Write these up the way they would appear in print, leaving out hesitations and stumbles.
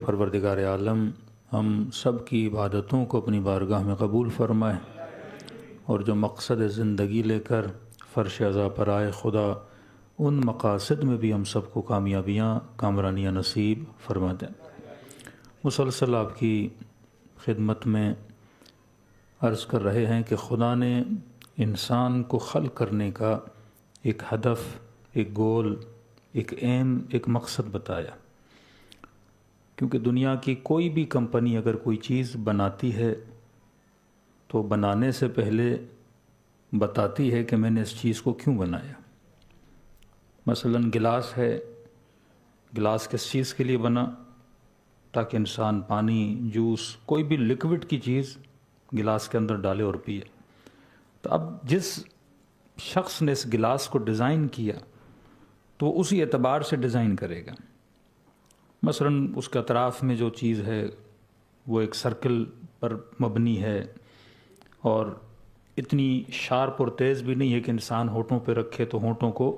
پروردگار عالم ہم سب کی عبادتوں کو اپنی بارگاہ میں قبول فرمائے، اور جو مقصد زندگی لے کر فرش عزا پر آئے خدا ان مقاصد میں بھی ہم سب کو کامیابیاں کامرانیاں نصیب فرما دیں۔ مسلسل آپ کی خدمت میں عرض کر رہے ہیں کہ خدا نے انسان کو خلق کرنے کا ایک ہدف، ایک گول، ایک ایم، ایک مقصد بتایا، کیونکہ دنیا کی کوئی بھی کمپنی اگر کوئی چیز بناتی ہے تو بنانے سے پہلے بتاتی ہے کہ میں نے اس چیز کو کیوں بنایا۔ مثلا گلاس ہے، گلاس کس چیز کے لیے بنا؟ تاکہ انسان پانی، جوس، کوئی بھی لکوڈ کی چیز گلاس کے اندر ڈالے اور پیے۔ تو اب جس شخص نے اس گلاس کو ڈیزائن کیا تو وہ اسی اعتبار سے ڈیزائن کرے گا۔ مثلا اس کے اطراف میں جو چیز ہے وہ ایک سرکل پر مبنی ہے، اور اتنی شارپ اور تیز بھی نہیں ہے کہ انسان ہونٹوں پہ رکھے تو ہونٹوں کو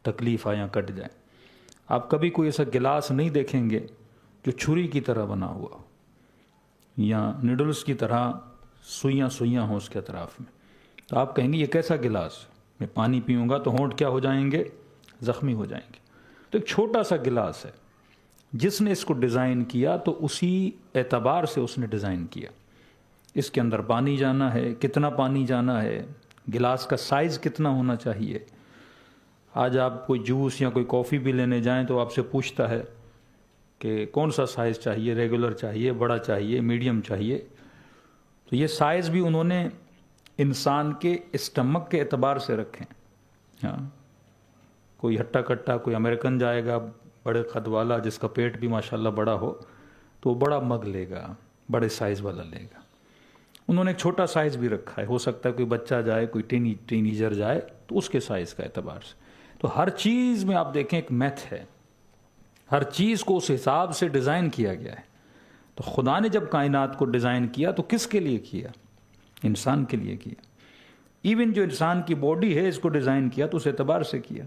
تکلیف آیا کٹ جائے۔ آپ کبھی کوئی ایسا گلاس نہیں دیکھیں گے جو چھری کی طرح بنا ہوا یا نیڈلز کی طرح سوئیاں سوئیاں ہوں اس کے اطراف میں، تو آپ کہیں گے یہ کیسا گلاس؟ میں پانی پیوں گا تو ہونٹ کیا ہو جائیں گے؟ زخمی ہو جائیں گے۔ تو ایک چھوٹا سا گلاس ہے، جس نے اس کو ڈیزائن کیا تو اسی اعتبار سے اس نے ڈیزائن کیا۔ اس کے اندر پانی جانا ہے، کتنا پانی جانا ہے، گلاس کا سائز کتنا ہونا چاہیے۔ آج آپ کوئی جوس یا کوئی کافی بھی لینے جائیں تو آپ سے پوچھتا ہے کہ کون سا سائز چاہیے، ریگولر چاہیے، بڑا چاہیے، میڈیم چاہیے۔ تو یہ سائز بھی انہوں نے انسان کے اسٹمک کے اعتبار سے رکھیں۔ ہاں، کوئی ہٹا کٹا کوئی امریکن جائے گا بڑے قد والا، جس کا پیٹ بھی ماشاءاللہ بڑا ہو، تو وہ بڑا مگ لے گا، بڑے سائز والا لے گا۔ انہوں نے ایک چھوٹا سائز بھی رکھا ہے، ہو سکتا ہے کوئی بچہ جائے، کوئی ٹینیجر جائے تو اس کے سائز کا اعتبار سے۔ تو ہر چیز میں آپ دیکھیں ایک میتھ ہے، ہر چیز کو اس حساب سے ڈیزائن کیا گیا ہے۔ تو خدا نے جب کائنات کو ڈیزائن کیا تو کس کے لیے کیا؟ انسان کے لیے کیا۔ ایون جو انسان کی باڈی ہے اس کو ڈیزائن کیا تو اس اعتبار سے کیا۔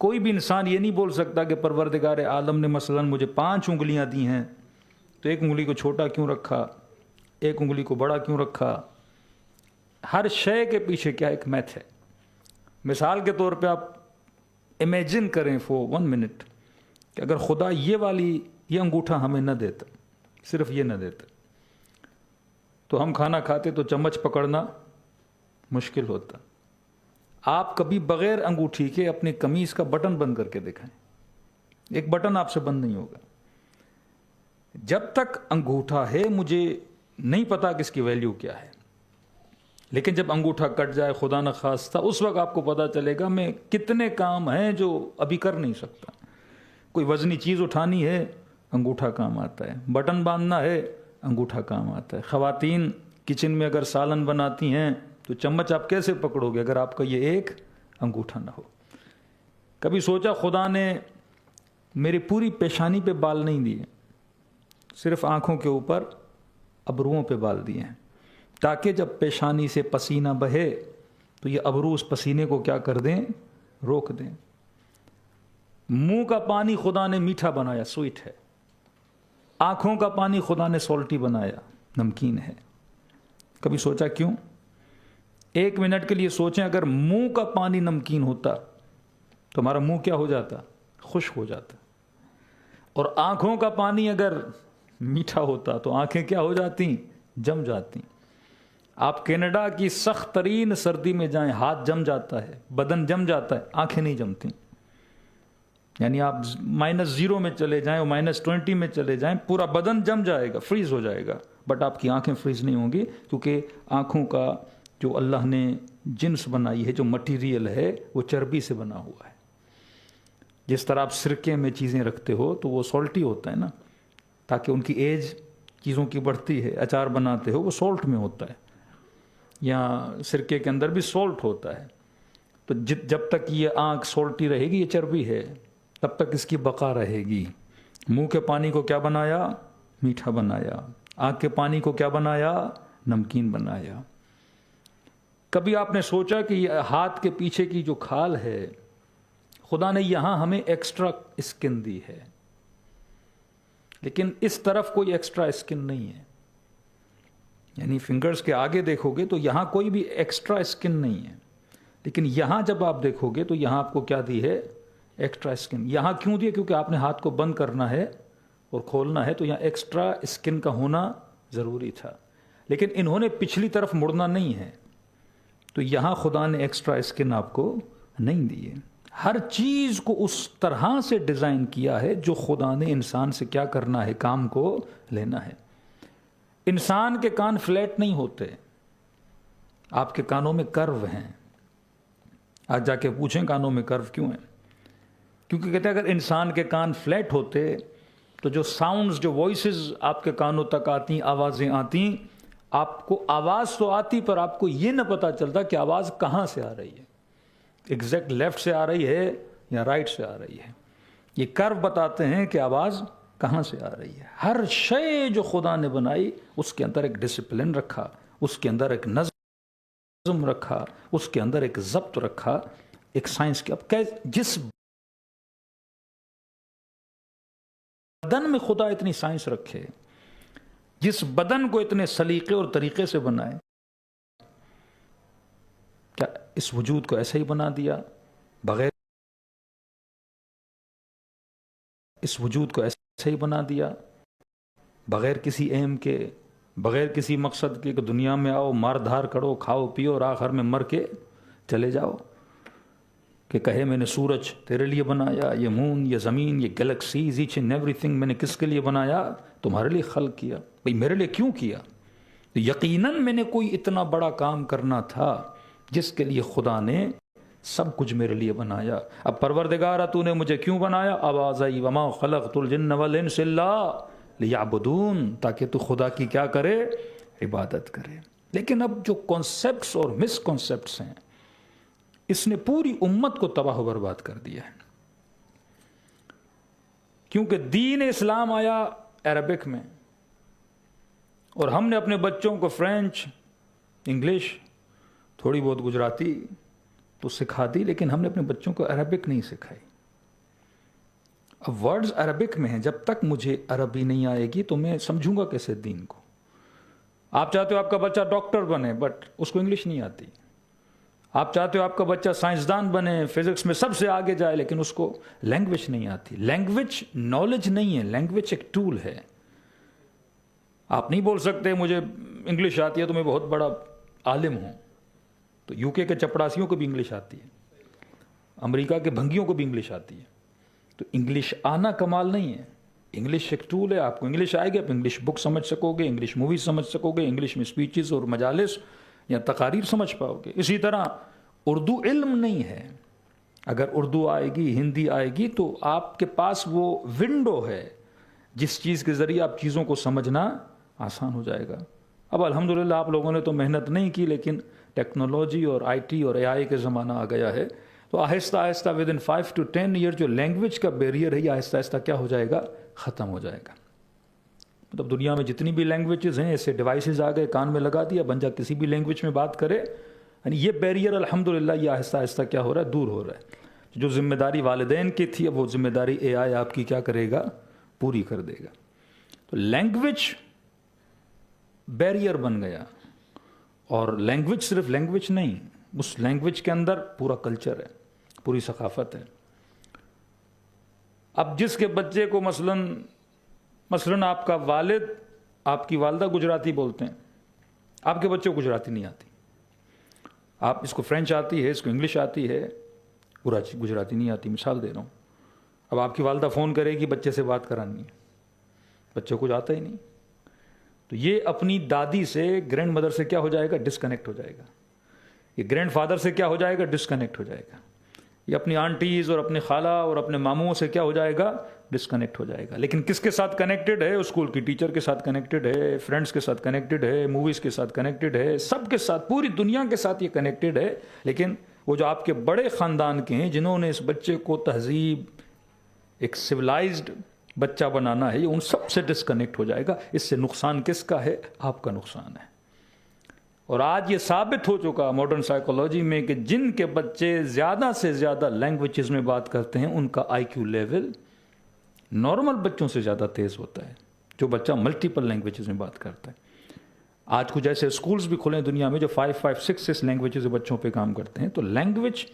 کوئی بھی انسان یہ نہیں بول سکتا کہ پروردگار عالم نے مثلا مجھے 5 انگلیاں دی ہیں تو ایک انگلی کو چھوٹا کیوں رکھا، ایک انگلی کو بڑا کیوں رکھا۔ ہر شے کے پیچھے کیا ایک میتھ ہے۔ مثال کے طور پہ آپ امیجن کریں فور 1 منٹ کہ اگر خدا یہ انگوٹھا ہمیں نہ دیتا، صرف یہ نہ دیتا، تو ہم کھانا کھاتے تو چمچ پکڑنا مشکل ہوتا۔ آپ کبھی بغیر انگوٹھی کے اپنی قمیص کا بٹن بند کر کے دکھائیں، ایک بٹن آپ سے بند نہیں ہوگا۔ جب تک انگوٹھا ہے مجھے نہیں پتا کہ اس کی ویلیو کیا ہے، لیکن جب انگوٹھا کٹ جائے خدا نخواستہ، اس وقت آپ کو پتا چلے گا میں کتنے کام ہیں جو ابھی کر نہیں سکتا۔ کوئی وزنی چیز اٹھانی ہے، انگوٹھا کام آتا ہے۔ بٹن باندھنا ہے، انگوٹھا کام آتا ہے۔ خواتین کچن میں اگر سالن بناتی ہیں تو چمچ آپ کیسے پکڑو گے اگر آپ کا یہ ایک انگوٹھا نہ ہو؟ کبھی سوچا خدا نے میری پوری پیشانی پہ بال نہیں دیے، صرف آنکھوں کے اوپر ابروؤں پہ بال دیے ہیں، تاکہ جب پیشانی سے پسینہ بہے تو یہ ابرو اس پسینے کو کیا کر دیں؟ روک دیں۔ منہ کا پانی خدا نے میٹھا بنایا، سویٹ ہے۔ آنکھوں کا پانی خدا نے سالٹی بنایا، نمکین ہے۔ کبھی سوچا کیوں؟ 1 منٹ کے لیے سوچیں، اگر منہ کا پانی نمکین ہوتا تو ہمارا منہ کیا ہو جاتا؟ خشک ہو جاتا۔ اور آنکھوں کا پانی اگر میٹھا ہوتا تو آنکھیں کیا ہو جاتی؟ جم جاتی۔ آپ کینیڈا کی سخت ترین سردی میں جائیں، ہاتھ جم جاتا ہے، بدن جم جاتا ہے، آنکھیں نہیں جمتی۔ یعنی آپ -0 میں چلے جائیں اور -20 میں چلے جائیں، پورا بدن جم جائے گا، فریز ہو جائے گا، بٹ آپ کی آنکھیں فریز نہیں ہوں گی، کیونکہ آنکھوں کا جو اللہ نے جنس بنائی ہے، جو مٹیریل ہے، وہ چربی سے بنا ہوا ہے۔ جس طرح آپ سرکے میں چیزیں رکھتے ہو تو وہ سالٹی ہوتا ہے نا، تاکہ ان کی ایج چیزوں کی بڑھتی ہے۔ اچار بناتے ہو وہ سالٹ میں ہوتا ہے، یا سرکے کے اندر بھی سالٹ ہوتا ہے۔ تو جب تک یہ آنکھ سالٹی رہے گی، یہ چربی ہے، تب تک اس کی بقا رہے گی۔ منہ کے پانی کو کیا بنایا؟ میٹھا بنایا۔ آنکھ کے پانی کو کیا بنایا؟ نمکین بنایا۔ کبھی آپ نے سوچا کہ یہ ہاتھ کے پیچھے کی جو کھال ہے، خدا نے یہاں ہمیں ایکسٹرا اسکن دی ہے۔ لیکن اس طرف کوئی ایکسٹرا اسکن نہیں ہے. یعنی فنگرز کے آگے دیکھو گے تو یہاں کوئی بھی ایکسٹرا اسکن نہیں ہے، لیکن یہاں جب آپ دیکھو گے تو یہاں آپ کو کیا دی ہے؟ Extra skin. یہاں کیوں دی ہے؟ کیونکہ آپ نے ہاتھ کو بند کرنا ہے اور کھولنا ہے، تو یہاں ایکسٹرا اسکن کا ہونا ضروری تھا. لیکن انہوں نے پچھلی طرف مڑنا نہیں ہے، تو یہاں خدا نے ایکسٹرا اسکن آپ کو نہیں دی ہے. ہر چیز کو اس طرح سے ڈیزائن کیا ہے جو خدا نے انسان سے کیا کرنا ہے؟ کام کو لینا ہے. انسان کے کان فلیٹ نہیں ہوتے، آپ کے کانوں میں کرو ہیں. آج جا کے پوچھیں کانوں میں کرو کیوں ہیں؟ کیونکہ کہتے ہیں اگر انسان کے کان فلیٹ ہوتے تو جو ساؤنڈز، جو وائسز آپ کے کانوں تک آتی، آوازیں آتی، آپ کو آواز تو آتی پر آپ کو یہ نہ پتا چلتا کہ آواز کہاں سے آ رہی ہے، ایگزیکٹ لیفٹ سے آ رہی ہے یا رائٹ سے آ رہی ہے. یہ کرو بتاتے ہیں کہ آواز کہاں سے آ رہی ہے. ہر شے جو خدا نے بنائی اس کے اندر ایک ڈسپلن رکھا، اس کے اندر ایک نظم رکھا، اس کے اندر ایک ضبط رکھا، ایک سائنس کی. اب جس بدن میں خدا اتنی سائنس رکھے، جس بدن کو اتنے سلیقے اور طریقے سے بنائے، کیا اس وجود کو ایسے ہی بنا دیا بغیر، اس وجود کو ایسے ہی بنا دیا بغیر کسی ایم کے، بغیر کسی مقصد کے کہ دنیا میں آؤ، مار دھار کرو، کھاؤ پیو اور آخر میں مر کے چلے جاؤ؟ کہ کہے میں نے سورج تیرے لیے بنایا، یہ مون، یہ زمین، یہ گلیکسیز، ایچ اینڈ ایوری تھنگ میں نے کس کے لیے بنایا؟ تمہارے لیے خلق کیا. بھئی میرے لیے کیوں کیا؟ تو یقیناً میں نے کوئی اتنا بڑا کام کرنا تھا جس کے لیے خدا نے سب کچھ میرے لیے بنایا. اب پروردگارا تو نے مجھے کیوں بنایا؟ آواز آئی وما خلقت الجن والانس الا لیعبدون، تاکہ تو خدا کی کیا کرے؟ عبادت کرے. لیکن اب جو کانسیپٹس اور مس کانسیپٹس ہیں، اس نے پوری امت کو تباہ و برباد کر دیا ہے. کیونکہ دین اسلام آیا عربک میں، اور ہم نے اپنے بچوں کو فرینچ، انگلش، تھوڑی بہت گجراتی تو سکھا دی، لیکن ہم نے اپنے بچوں کو عربک نہیں سکھائی. اب ورڈز عربک میں ہیں، جب تک مجھے عربی نہیں آئے گی تو میں سمجھوں گا کیسے دین کو؟ آپ چاہتے ہو آپ کا بچہ ڈاکٹر بنے، بٹ اس کو انگلش نہیں آتی. آپ چاہتے ہو آپ کا بچہ سائنسدان بنے، فزکس میں سب سے آگے جائے، لیکن اس کو لینگویج نہیں آتی. لینگویج نالج نہیں ہے، لینگویج ایک ٹول ہے. آپ نہیں بول سکتے مجھے انگلش آتی ہے تو میں بہت بڑا عالم ہوں. تو یو کے چپڑاسیوں کو بھی انگلش آتی ہے، امریکہ کے بھنگیوں کو بھی انگلش آتی ہے. تو انگلش آنا کمال نہیں ہے، انگلش ایک ٹول ہے. آپ کو انگلش آئے گی، آپ انگلش بک سمجھ سکو گے، انگلش موویز سمجھ سکو گے، انگلش میں اسپیچز اور مجالس یا تقاریر سمجھ پاؤ گے. اسی طرح اردو علم نہیں ہے. اگر اردو آئے گی، ہندی آئے گی، تو آپ کے پاس وہ ونڈو ہے جس چیز کے ذریعے آپ چیزوں کو سمجھنا آسان ہو جائے گا. اب الحمدللہ آپ لوگوں نے تو محنت نہیں کی، لیکن ٹیکنالوجی اور آئی ٹی اور اے آئی کے زمانہ آ گیا ہے، تو آہستہ آہستہ ودن 5 to 10 ایئر جو لینگویج کا بیریئر ہے یہ آہستہ آہستہ کیا ہو جائے گا؟ ختم ہو جائے گا. مطلب دنیا میں جتنی بھی لینگویجز ہیں، ایسے ڈیوائسز آ گئے، کان میں لگا دیا، بن جا کسی بھی لینگویج میں بات کرے. یعنی یہ بیریئر الحمدللہ یہ آہستہ آہستہ کیا ہو رہا ہے؟ دور ہو رہا ہے. جو ذمہ داری والدین کی تھی، اب وہ ذمہ داری اے آئی آپ کی کیا کرے گا؟ پوری کر دے گا. تو لینگویج بیریئر بن گیا. اور لینگویج صرف لینگویج نہیں، اس لینگویج کے اندر پورا کلچر ہے، پوری ثقافت ہے. اب جس کے بچے کو مثلاً آپ کا والد، آپ کی والدہ گجراتی بولتے ہیں، آپ کے بچے کو گجراتی نہیں آتی. آپ اس کو فرینچ آتی ہے، اس کو انگلش آتی ہے، گجراتی نہیں آتی. مثال دے رہا ہوں. اب آپ کی والدہ فون کرے گی، بچے سے بات کرانی ہے، بچے کو کچھ آتا ہی نہیں، تو یہ اپنی دادی سے، گرینڈ مدر سے کیا ہو جائے گا؟ ڈسکنیکٹ ہو جائے گا. یہ گرینڈ فادر سے کیا ہو جائے گا؟ ڈسکنیکٹ ہو جائے گا. یہ اپنی آنٹیز اور اپنے خالہ اور اپنے ماموں سے کیا ہو جائے گا؟ ڈسکنیکٹ ہو جائے گا. لیکن کس کے ساتھ کنیکٹڈ ہے؟ اسکول کی ٹیچر کے ساتھ کنیکٹڈ ہے، فرینڈس کے ساتھ کنیکٹڈ ہے، موویز کے ساتھ کنیکٹڈ ہے، سب کے ساتھ، پوری دنیا کے ساتھ یہ کنیکٹڈ ہے. لیکن وہ جو آپ کے بڑے خاندان کے ہیں جنہوں نے اس بچے کو تہذیب، ایک سویلائزڈ بچہ بنانا ہے، یہ ان سب سے ڈسکنیکٹ ہو جائے گا. اس سے نقصان کس کا ہے؟ آپ کا نقصان ہے. اور آج یہ ثابت ہو چکا ماڈرن سائیکولوجی میں کہ جن کے بچے زیادہ سے زیادہ لینگویجز میں بات کرتے ہیں ان کا آئی کیو لیول نارمل بچوں سے زیادہ تیز ہوتا ہے جو بچہ ملٹیپل لینگویجز میں بات کرتا ہے. آج کچھ ایسے اسکولز بھی کھلے ہیں دنیا میں جو 5 لینگویجز بچوں پہ کام کرتے ہیں. تو لینگویج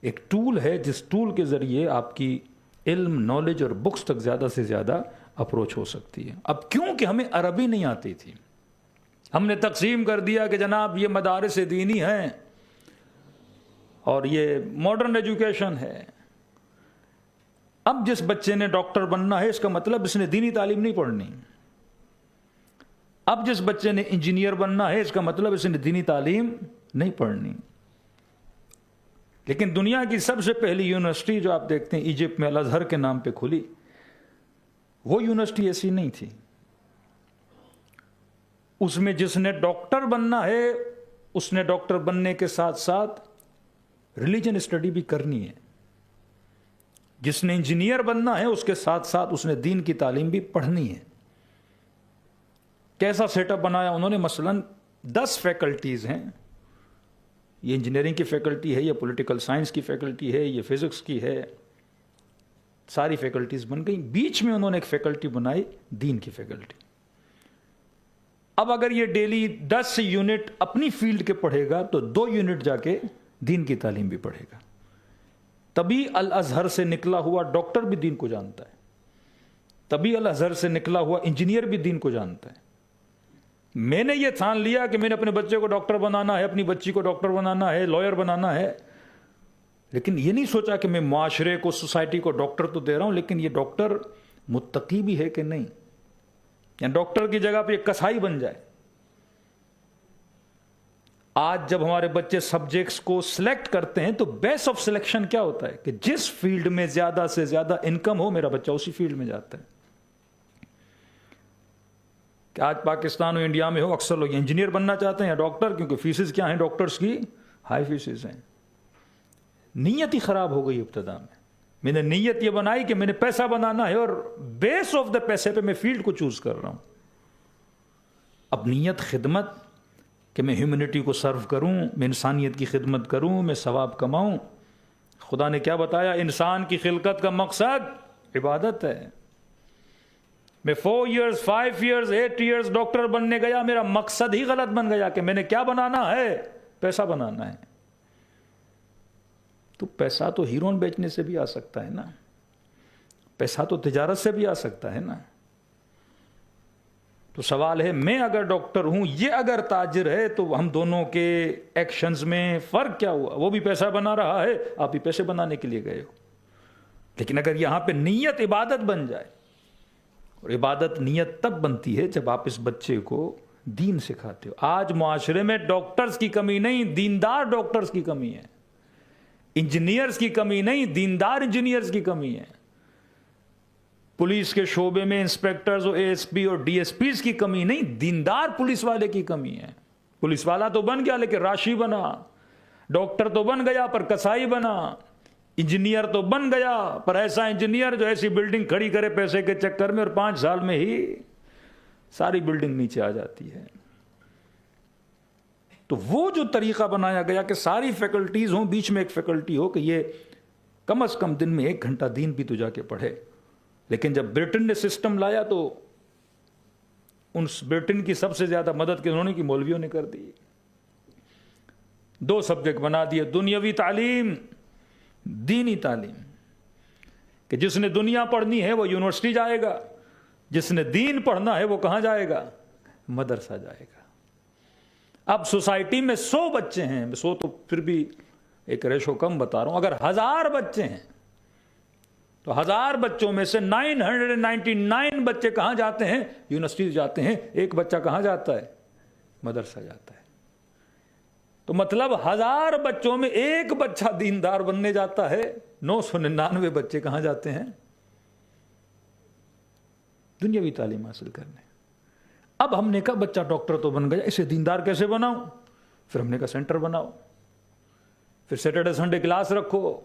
ایک ٹول ہے جس ٹول کے ذریعے آپ کی علم، نالج اور بکس تک زیادہ سے زیادہ اپروچ ہو سکتی ہے. اب کیونکہ ہمیں عربی نہیں آتی تھی، ہم نے تقسیم کر دیا کہ جناب یہ مدارس دینی ہیں اور یہ ماڈرن ایجوکیشن ہے. اب جس بچے نے ڈاکٹر بننا ہے اس کا مطلب اس نے دینی تعلیم نہیں پڑھنی. اب جس بچے نے انجینئر بننا ہے اس کا مطلب اس نے دینی تعلیم نہیں پڑھنی. لیکن دنیا کی سب سے پہلی یونیورسٹی جو آپ دیکھتے ہیں ایجپٹ میں الازہر کے نام پہ کھلی، وہ یونیورسٹی ایسی نہیں تھی. اس میں جس نے ڈاکٹر بننا ہے اس نے ڈاکٹر بننے کے ساتھ ساتھ ریلیجن اسٹڈی بھی کرنی ہے. جس نے انجینئر بننا ہے اس کے ساتھ ساتھ اس نے دین کی تعلیم بھی پڑھنی ہے. کیسا سیٹ اپ بنایا انہوں نے؟ مثلاً 10 فیکلٹیز ہیں. یہ انجینئرنگ کی فیکلٹی ہے، یہ پولیٹیکل سائنس کی فیکلٹی ہے، یہ فزکس کی ہے. ساری فیکلٹیز بن گئی. بیچ میں انہوں نے ایک فیکلٹی بنائی دین کی فیکلٹی. اب اگر یہ ڈیلی 10 یونٹ اپنی فیلڈ کے پڑھے گا تو 2 یونٹ جا کے دین کی تعلیم بھی پڑھے گا. تبھی الازہر سے نکلا ہوا ڈاکٹر بھی دین کو جانتا ہے. تبھی الازہر سے نکلا ہوا انجینئر بھی دین کو جانتا ہے. میں نے یہ ٹھان لیا کہ میں نے اپنے بچے کو ڈاکٹر بنانا ہے، اپنی بچی کو ڈاکٹر بنانا ہے، لائر بنانا ہے، لیکن یہ نہیں سوچا کہ میں معاشرے کو، سوسائٹی کو ڈاکٹر تو دے رہا ہوں، لیکن یہ ڈاکٹر متقی بھی ہے کہ نہیں. یا ڈاکٹر کی جگہ پہ یہ کسائی بن جائے. آج جب ہمارے بچے سبجیکٹس کو سلیکٹ کرتے ہیں تو بیس آف سلیکشن کیا ہوتا ہے کہ جس فیلڈ میں زیادہ سے زیادہ انکم ہو میرا بچہ اسی فیلڈ میں جاتا ہے. کہ آج پاکستان اور انڈیا میں ہو اکثر لوگ انجینئر بننا چاہتے ہیں یا ڈاکٹر، کیونکہ فیسز کیا ہیں ڈاکٹرز کی؟ ہائی فیسز ہیں. نیت ہی خراب ہو گئی ابتدا میں. میں نے نیت یہ بنائی کہ میں نے پیسہ بنانا ہے اور بیس آف دا پیسے پہ میں فیلڈ کو چوز کر رہا ہوں. اب نیت خدمت کہ میں ہیومنٹی کو سرو کروں، میں انسانیت کی خدمت کروں، میں ثواب کماؤں. خدا نے کیا بتایا؟ انسان کی خلقت کا مقصد عبادت ہے. میں 4 ایئرز 5 ایئرز 8 ایئرز ڈاکٹر بننے گیا، میرا مقصد ہی غلط بن گیا کہ میں نے کیا بنانا ہے؟ پیسہ بنانا ہے. تو پیسہ تو ہیرون بیچنے سے بھی آ سکتا ہے نا، پیسہ تو تجارت سے بھی آ سکتا ہے نا. تو سوال ہے میں اگر ڈاکٹر ہوں، یہ اگر تاجر ہے، تو ہم دونوں کے ایکشنز میں فرق کیا ہوا؟ وہ بھی پیسہ بنا رہا ہے، آپ بھی پیسے بنانے کے لیے گئے ہو. لیکن اگر یہاں پہ نیت عبادت بن جائے، اور عبادت نیت تب بنتی ہے جب آپ اس بچے کو دین سکھاتے ہو. آج معاشرے میں ڈاکٹرز کی کمی نہیں، دیندار ڈاکٹرز کی کمی ہے. انجینئرز کی کمی نہیں، دیندار انجینئرز کی کمی ہے. پولیس کے شعبے میں انسپیکٹرز اور ASP اور DSPs کی کمی نہیں، دیندار پولیس والے کی کمی ہے. پولیس والا تو بن گیا لیکن راشی بنا، ڈاکٹر تو بن گیا پر کسائی بنا، انجینئر تو بن گیا پر ایسا انجینئر جو ایسی بلڈنگ کھڑی کرے پیسے کے چکر میں اور 5 سال میں ہی ساری بلڈنگ نیچے آ جاتی ہے. تو وہ جو طریقہ بنایا گیا کہ ساری فیکلٹیز ہوں، بیچ میں ایک فیکلٹی ہو کہ یہ کم از کم دن میں 1 گھنٹہ دین بھی تو جا کے پڑھے. لیکن جب برٹن نے سسٹم لایا تو ان برٹن کی سب سے زیادہ مدد انہوں نے کی مولویوں نے کر دی. 2 سبجیکٹ بنا دیے، دنیاوی تعلیم، دینی تعلیم. کہ جس نے دنیا پڑھنی ہے وہ یونیورسٹی جائے گا، جس نے دین پڑھنا ہے وہ کہاں جائے گا؟ مدرسہ جائے گا. اب سوسائٹی میں 100 بچے ہیں، 100 تو پھر بھی ایک ریشو کم بتا رہا ہوں، اگر 1000 بچے ہیں تو 1000 بچوں میں سے 999 بچے کہاں جاتے ہیں؟ یونیورسٹی جاتے ہیں. ایک بچہ کہاں جاتا ہے؟ مدرسہ جاتا ہے. تو مطلب 1000 بچوں میں ایک بچہ دیندار بننے جاتا ہے، 999 بچے کہاں جاتے ہیں؟ دنیاوی تعلیم حاصل کرنے. اب ہم نے کہا بچہ ڈاکٹر تو بن گیا، اسے دیندار کیسے بناؤں؟ پھر ہم نے کہا سینٹر بناؤ، پھر سیٹرڈے سنڈے کلاس رکھو.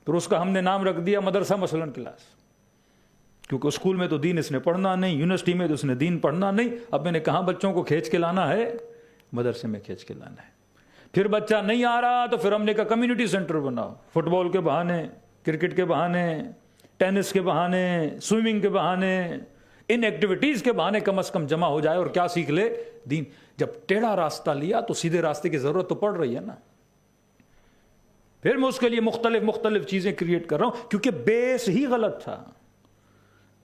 پھر اس کا ہم نے نام رکھ دیا مدرسہ مثلاً کلاس، کیونکہ اسکول میں تو دین اس نے پڑھنا نہیں، یونیورسٹی میں تو اس نے دین پڑھنا نہیں. اب میں نے کہاں بچوں کو کھینچ کے لانا ہے؟ مدرسے میں کھینچ کے لانا ہے. پھر بچہ نہیں آ رہا تو پھر ہم نے کہا کمیونٹی سینٹر بناؤ، فٹ بال کے بہانے، کرکٹ کے بہانے، ٹینس کے بہانے، سوئمنگ کے بہانے، ان ایکٹیویٹیز کے بہانے کم از کم جمع ہو جائے اور کیا سیکھ لے؟ دین۔ جب ٹیڑھا راستہ لیا تو سیدھے راستے کی ضرورت تو پڑ رہی ہے نا۔ پھر میں اس کے لیے مختلف چیزیں کریٹ کر رہا ہوں کیونکہ بیس ہی غلط تھا۔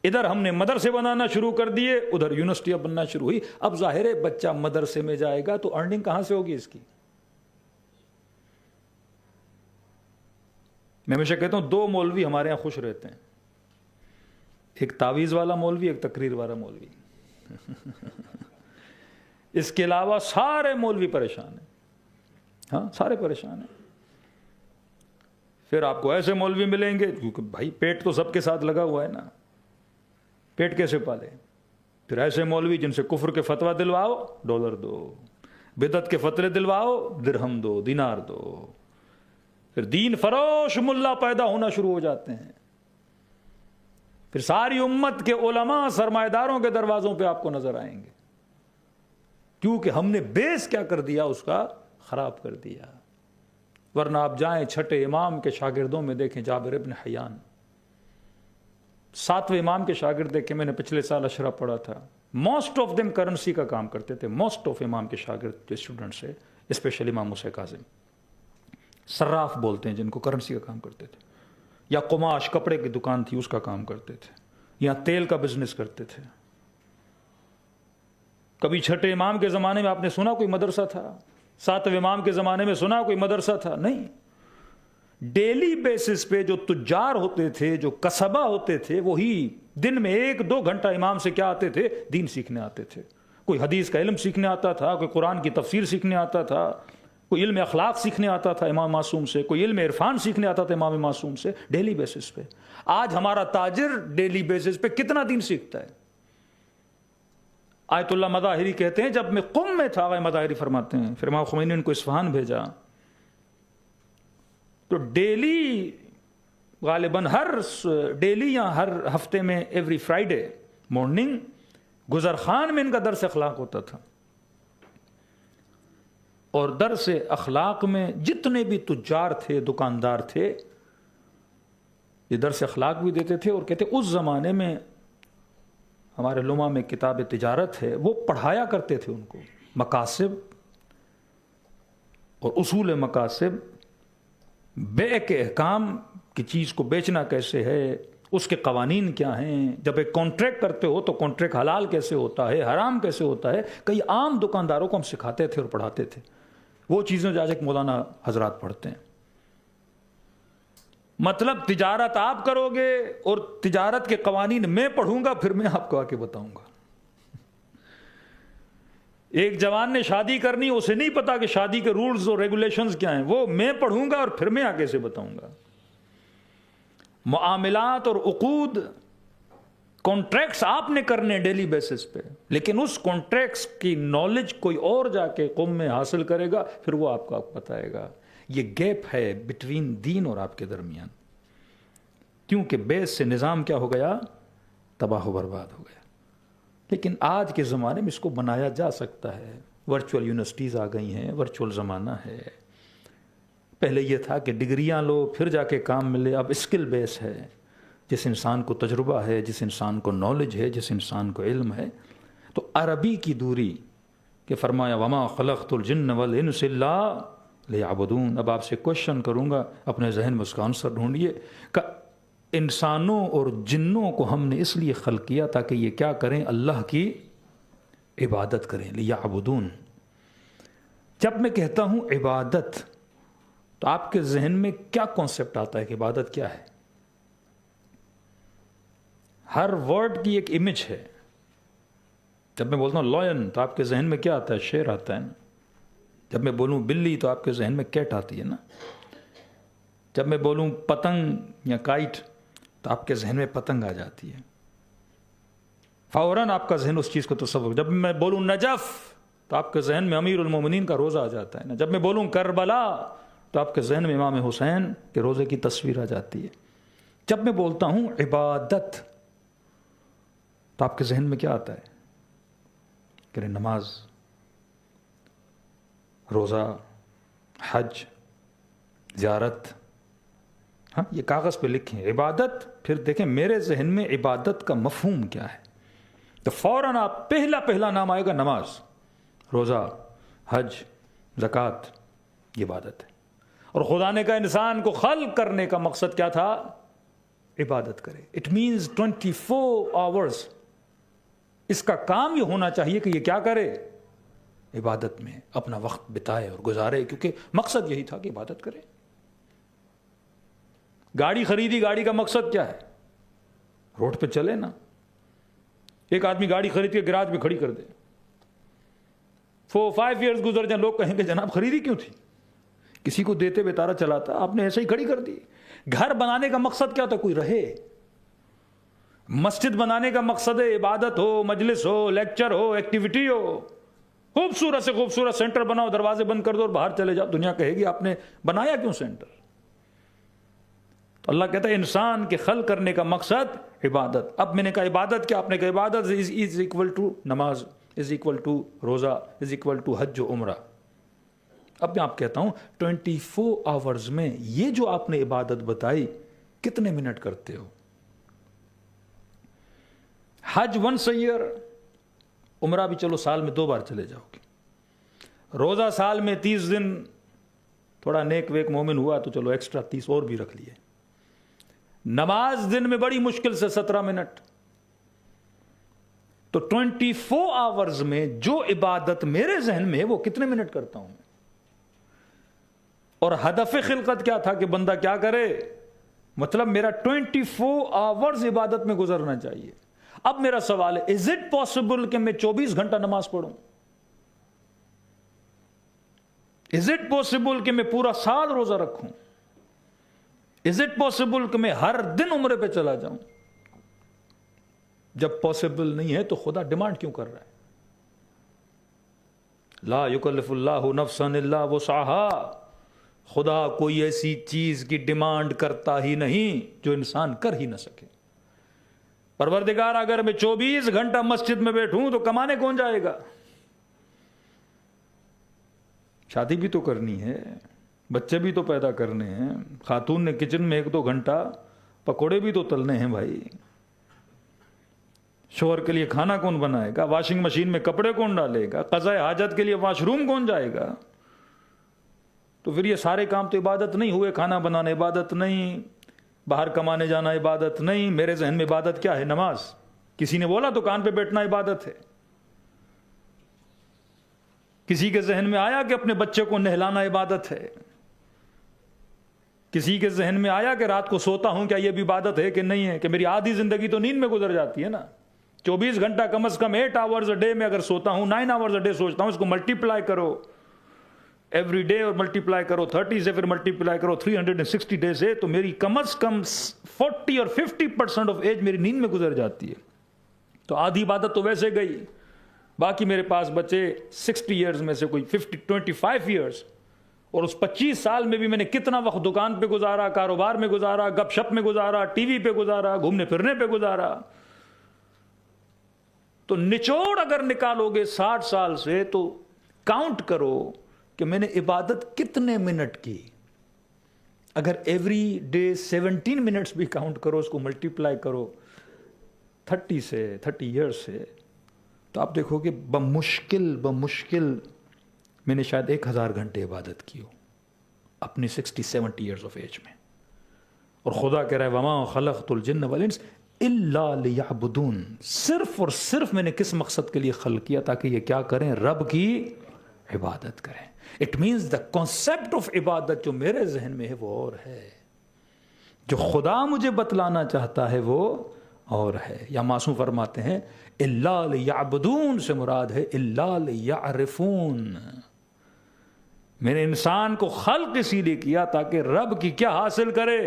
ادھر ہم نے مدرسے بنانا شروع کر دیے، ادھر یونیورسٹیاں بننا شروع ہوئی۔ اب ظاہر ہے بچہ مدرسے میں جائے گا تو ارننگ کہاں سے ہوگی اس کی؟ میں ہمیشہ کہتا ہوں 2 مولوی ہمارے یہاں خوش رہتے ہیں، ایک تعویذ والا مولوی، ایک تقریر والا مولوی۔ اس کے علاوہ سارے مولوی پریشان ہیں، ہاں سارے پریشان ہیں۔ پھر آپ کو ایسے مولوی ملیں گے کیونکہ بھائی پیٹ تو سب کے ساتھ لگا ہوا ہے نا، پیٹ کیسے پالے؟ پھر ایسے مولوی جن سے کفر کے فتویٰ دلواؤ $1 دو، بدعت کے فتوے دلواؤ درہم دو، دینار دو۔ پھر دین فروش ملا پیدا ہونا شروع ہو جاتے ہیں۔ پھر ساری امت کے علماء سرمایہ داروں کے دروازوں پہ آپ کو نظر آئیں گے، کیونکہ ہم نے بیس کیا کر دیا؟ اس کا خراب کر دیا۔ ورنہ آپ جائیں چھٹے امام کے شاگردوں میں دیکھیں جابر ابن حیان، 7ویں امام کے شاگرد دیکھیں، میں نے پچھلے سال اشرا پڑھا تھا، موسٹ آف دم کرنسی کا کام کرتے تھے۔ موسٹ آف امام کے شاگرد جو اسٹوڈنٹس ہیں، اسپیشلی امام موسیٰ کاظم، صراف بولتے ہیں جن کو، کرنسی کا کام کرتے تھے، یا قماش کپڑے کی دکان تھی اس کا کام کرتے تھے، یا تیل کا بزنس کرتے تھے۔ کبھی چھٹے امام کے زمانے میں آپ نے سنا کوئی مدرسہ تھا؟ 7ویں امام کے زمانے میں سنا کوئی مدرسہ تھا؟ نہیں۔ ڈیلی بیسس پہ جو تجار ہوتے تھے، جو کسبہ ہوتے تھے، وہی دن میں 1-2 گھنٹہ امام سے کیا آتے تھے؟ دین سیکھنے آتے تھے۔ کوئی حدیث کا علم سیکھنے آتا تھا، کوئی قرآن کی تفسیر سیکھنے آتا تھا، کوئی علم اخلاق سیکھنے آتا تھا امام معصوم سے، کوئی علم عرفان سیکھنے آتا تھا امام معصوم سے، ڈیلی بیسس پہ۔ آج ہمارا تاجر ڈیلی بیسس پہ کتنا دین سیکھتا ہے؟ آیت اللہ مظاہری کہتے ہیں جب میں قم میں تھا، آغا مظاہری فرماتے ہیں، پھر امام خمینی نے ان کو اصفہان بھیجا، تو ڈیلی غالباً ڈیلی یا ہر ہفتے میں ایوری فرائیڈے مارننگ گزر خان میں ان کا درس اخلاق ہوتا تھا۔ اور درس اخلاق میں جتنے بھی تجار تھے، دکاندار تھے، یہ درس اخلاق بھی دیتے تھے، اور کہتے اس زمانے میں ہمارے علماء میں کتاب تجارت ہے، وہ پڑھایا کرتے تھے ان کو مقاصد اور اصول مقاصد، بیع کے احکام کی چیز کو بیچنا کیسے ہے، اس کے قوانین کیا ہیں، جب ایک کانٹریکٹ کرتے ہو تو کانٹریکٹ حلال کیسے ہوتا ہے، حرام کیسے ہوتا ہے، کئی عام دکانداروں کو ہم سکھاتے تھے اور پڑھاتے تھے۔ وہ چیزیں جو آج ایک مولانا حضرات پڑھتے ہیں۔ مطلب تجارت آپ کرو گے اور تجارت کے قوانین میں پڑھوں گا، پھر میں آپ کو آ کے بتاؤں گا۔ ایک جوان نے شادی کرنی، اسے نہیں پتا کہ شادی کے رولز اور ریگولیشنز کیا ہیں، وہ میں پڑھوں گا اور پھر میں آگے سے بتاؤں گا۔ معاملات اور عقود، کانٹریکٹس آپ نے کرنے ڈیلی بیسس پہ، لیکن اس کانٹریکٹس کی نالج کوئی اور جا کے قوم میں حاصل کرے گا، پھر وہ آپ کو بتائے گا۔ یہ گیپ ہے بٹوین دین اور آپ کے درمیان، کیونکہ بیس سے نظام کیا ہو گیا؟ تباہ و برباد ہو گیا۔ لیکن آج کے زمانے میں اس کو بنایا جا سکتا ہے۔ ورچوئل یونیورسٹیز آ گئی ہیں، ورچوئل زمانہ ہے۔ پہلے یہ تھا کہ ڈگریاں لو پھر جا کے کام ملے، اب اسکل بیس ہے۔ جس انسان کو تجربہ ہے، جس انسان کو نالج ہے، جس انسان کو علم ہے۔ تو عربی کی دوری کہ فرمایا وما خلقت الجن والانس الا لیعبدون۔ اب آپ سے کوشچن کروں گا، اپنے ذہن میں اس کا آنسر ڈھونڈیے کہ انسانوں اور جنوں کو ہم نے اس لیے خلق کیا تاکہ یہ کیا کریں؟ اللہ کی عبادت کریں، لیعبدون۔ جب میں کہتا ہوں عبادت تو آپ کے ذہن میں کیا کانسیپٹ آتا ہے کہ عبادت کیا ہے؟ ہر ورڈ کی ایک امیج ہے۔ جب میں بولتا ہوں لائن تو آپ کے ذہن میں کیا آتا ہے؟ شیر آتا ہے نا۔ جب میں بولوں بلی تو آپ کے ذہن میں کیٹ آتی ہے نا۔ جب میں بولوں پتنگ یا کائٹ تو آپ کے ذہن میں پتنگ آ جاتی ہے، فوراً آپ کا ذہن اس چیز کو تصور۔ جب میں بولوں نجف تو آپ کے ذہن میں امیر المومنین کا روزہ آ جاتا ہے نا۔ جب میں بولوں کربلا تو آپ کے ذہن میں امام حسین کے روزے کی تصویر آ جاتی ہے۔ جب میں بولتا ہوں عبادت تو آپ کے ذہن میں کیا آتا ہے؟ کہ نماز، روزہ، حج، زیارت، ہاں یہ کاغذ پہ لکھیں عبادت، پھر دیکھیں میرے ذہن میں عبادت کا مفہوم کیا ہے، تو فوراً آپ پہلا نام آئے گا نماز، روزہ، حج، زکوٰۃ، یہ عبادت ہے۔ اور خدا نے کہا انسان کو خلق کرنے کا مقصد کیا تھا؟ عبادت کرے۔ اٹ مینز 24 آورز اس کا کام یہ ہونا چاہیے کہ یہ کیا کرے؟ عبادت میں اپنا وقت بتائے اور گزارے، کیونکہ مقصد یہی تھا کہ عبادت کرے۔ گاڑی خریدی، گاڑی کا مقصد کیا ہے؟ روڈ پہ چلے نا۔ ایک آدمی گاڑی خرید کے گراج میں کھڑی کر دے، 4-5 ایئرز گزر جائیں، لوگ کہیں گے جناب خریدی کیوں تھی؟ کسی کو دیتے بیتارہ چلاتا، آپ نے ایسے ہی کھڑی کر دی۔ گھر بنانے کا مقصد کیا تھا؟ کوئی رہے۔ مسجد بنانے کا مقصد ہے عبادت ہو، مجلس ہو، لیکچر ہو، ایکٹیویٹی ہو، خوبصورت سے خوبصورت سینٹر بناؤ، دروازے بند کر دو اور باہر چلے جاؤ، دنیا کہے گی آپ نے بنایا کیوں سینٹر؟ تو اللہ کہتا ہے انسان کے خلق کرنے کا مقصد عبادت۔ اب میں نے کہا عبادت کیا؟ آپ نے کہا عبادت از اکول ٹو نماز، از اکول ٹو روزہ، از اکول ٹو حج و عمرہ۔ اب میں آپ کہتا ہوں 24 آورز میں یہ جو آپ نے عبادت بتائی کتنے منٹ کرتے ہو؟ حج ونس اے ایئر، عمرہ بھی چلو سال میں 2 بار چلے جاؤ گے، روزہ سال میں 30 دن، تھوڑا نیک ویک مومن ہوا تو چلو ایکسٹرا 30 اور بھی رکھ لیے۔ نماز دن میں بڑی مشکل سے 17 منٹ۔ تو 24 آورز میں جو عبادت میرے ذہن میں ہے وہ کتنے منٹ کرتا ہوں میں؟ اور ہدف خلقت کیا تھا کہ بندہ کیا کرے؟ مطلب میرا 24 آورز عبادت میں گزرنا چاہیے۔ اب میرا سوال ہے از اٹ پاسبل کہ میں 24 گھنٹہ نماز پڑھوں؟ از اٹ پاسبل کہ میں پورا سال روزہ رکھوں؟ از اٹ پاسبل کہ میں ہر دن عمرے پہ چلا جاؤں؟ جب پاسبل نہیں ہے تو خدا ڈیمانڈ کیوں کر رہا ہے؟ لا یکلف اللہ نفسا الا وسعها، خدا کوئی ایسی چیز کی ڈیمانڈ کرتا ہی نہیں جو انسان کر ہی نہ سکے۔ پروردگار اگر میں 24 گھنٹہ مسجد میں بیٹھوں تو کمانے کون جائے گا؟ شادی بھی تو کرنی ہے، بچے بھی تو پیدا کرنے ہیں، خاتون نے کچن میں 1-2 گھنٹہ پکوڑے بھی تو تلنے ہیں بھائی، شوہر کے لیے کھانا کون بنائے گا، واشنگ مشین میں کپڑے کون ڈالے گا، قضاء حاجت کے لیے واش روم کون جائے گا؟ تو پھر یہ سارے کام تو عبادت نہیں ہوئے۔ کھانا بنانا عبادت نہیں، باہر کمانے جانا عبادت نہیں۔ میرے ذہن میں عبادت کیا ہے؟ نماز۔ کسی نے بولا دکان پہ بیٹھنا عبادت ہے، کسی کے ذہن میں آیا کہ اپنے بچے کو نہلانا عبادت ہے، کسی کے ذہن میں آیا کہ رات کو سوتا ہوں کیا یہ بھی عبادت ہے کہ نہیں ہے؟ کہ میری آدھی زندگی تو نیند میں گزر جاتی ہے نا۔ 24 گھنٹہ کم از کم 8 آورز اے ڈے میں اگر سوتا ہوں، 9 آورز اے ڈے سوچتا ہوں، اس کو ملٹیپلائی کرو ایوری ڈے اور ملٹیپلائی کرو 30 سے، پھر ملٹیپلائی کرو 360 ڈے سے، تو میری کم از کم 40 اور 50% آف ایج میری نیند میں گزر جاتی ہے۔ تو آدھی عبادت تو ویسے گئی، باقی میرے پاس بچے 60 ایئرز میں سے کوئی 25 ایئرز، اور اس 25 سال میں بھی میں نے کتنا وقت دکان پہ گزارا، کاروبار میں گزارا، گپ شپ میں گزارا، ٹی وی پہ گزارا، گھومنے پھرنے پہ گزارا۔ تو نچوڑ اگر نکالو گے 60 سال سے تو کاؤنٹ کرو کہ میں نے عبادت کتنے منٹ کی۔ اگر ایوری ڈے 17 منٹس بھی کاؤنٹ کرو، اس کو ملٹیپلائی کرو 30 ایئرز سے، تو آپ دیکھو کہ بمشکل میں نے شاید 1000 گھنٹے عبادت کی ہو اپنی 60-70 ایئرز آف ایج میں۔ اور خدا کہہ رہا ہے وَمَا خَلَقْتُ الْجِنَّ وَالْإِنسَ إِلَّا لِيَعْبُدُونَ، صرف اور صرف میں نے کس مقصد کے لیے خلق کیا؟ تاکہ یہ کیا کریں؟ رب کی عبادت کریں۔ It means the concept of عبادت جو میرے ذہن میں ہے وہ اور ہے، جو خدا مجھے بتلانا چاہتا ہے وہ اور ہے۔ یا معصوم فرماتے ہیں الا لیعبدون سے مراد ہے الا لیعرفون، میں نے انسان کو خلق اسی لیے کیا تاکہ رب کی کیا حاصل کرے؟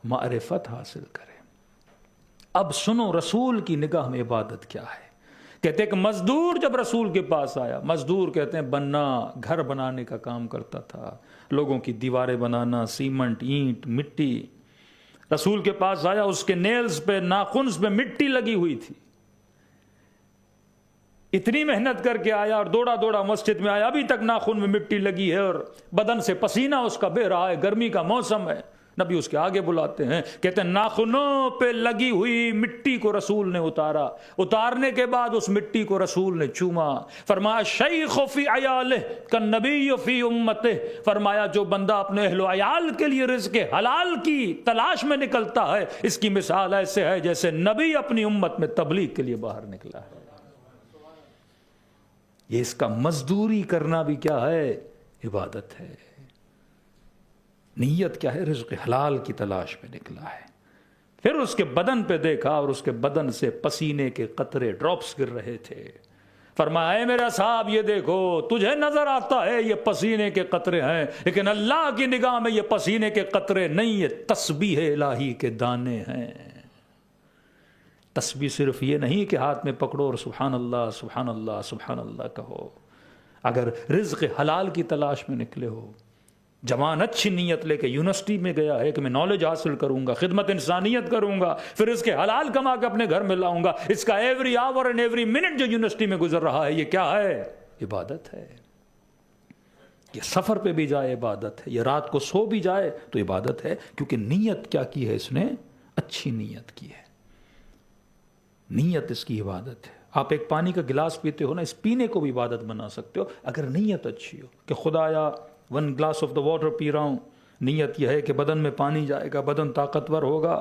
معرفت حاصل کرے۔ اب سنو رسول کی نگاہ میں عبادت کیا ہے۔ کہتے ہیں کہ مزدور جب رسول کے پاس آیا، مزدور کہتے ہیں بننا، گھر بنانے کا کام کرتا تھا، لوگوں کی دیواریں بنانا، سیمنٹ، اینٹ، مٹی۔ رسول کے پاس آیا، اس کے نیلز پہ، ناخنز پہ مٹی لگی ہوئی تھی، اتنی محنت کر کے آیا اور دوڑا مسجد میں آیا، ابھی تک ناخن میں مٹی لگی ہے اور بدن سے پسینہ اس کا بہہ رہا ہے، گرمی کا موسم ہے۔ نبی اس کے آگے بلاتے ہیں، کہتے ہیں ناخنوں پہ لگی ہوئی مٹی کو رسول نے اتارا، اتارنے کے بعد اس مٹی کو رسول نے چوما، فرمایا شیخ فی عیالہ کالنبی فی امتہ، فرمایا جو بندہ اپنے اہل و عیال کے لیے رزق حلال کی تلاش میں نکلتا ہے، اس کی مثال ایسے ہے جیسے نبی اپنی امت میں تبلیغ کے لیے باہر نکلا ہے۔ یہ اس کا مزدوری کرنا بھی کیا ہے؟ عبادت ہے۔ نیت کیا ہے؟ رزق حلال کی تلاش میں نکلا ہے۔ پھر اس کے بدن پہ دیکھا اور اس کے بدن سے پسینے کے قطرے ڈراپس گر رہے تھے، فرمایا اے میرا صاحب یہ دیکھو، تجھے نظر آتا ہے یہ پسینے کے قطرے ہیں، لیکن اللہ کی نگاہ میں یہ پسینے کے قطرے نہیں، یہ تسبیح الہی کے دانے ہیں۔ تسبیح صرف یہ نہیں کہ ہاتھ میں پکڑو اور سبحان اللہ سبحان اللہ سبحان اللہ کہو۔ اگر رزق حلال کی تلاش میں نکلے ہو، جوان اچھی نیت لے کے یونیورسٹی میں گیا ہے کہ میں نالج حاصل کروں گا، خدمت انسانیت کروں گا، پھر اس کے حلال کما کے اپنے گھر میں لاؤں گا، اس کا every hour and every minute جو یونیورسٹی میں گزر رہا ہے یہ کیا ہے؟ عبادت ہے۔ یہ سفر پہ بھی جائے عبادت ہے، یہ رات کو سو بھی جائے تو عبادت ہے، کیونکہ نیت کیا کی ہے اس نے؟ اچھی نیت کی ہے۔ نیت اس کی عبادت ہے۔ آپ ایک پانی کا گلاس پیتے ہو نا، اس پینے کو بھی عبادت بنا سکتے ہو اگر نیت اچھی ہو کہ خدایا 1 گلاس آف دا واٹر پی رہا ہوں، نیت یہ ہے کہ بدن میں پانی جائے گا، بدن طاقتور ہوگا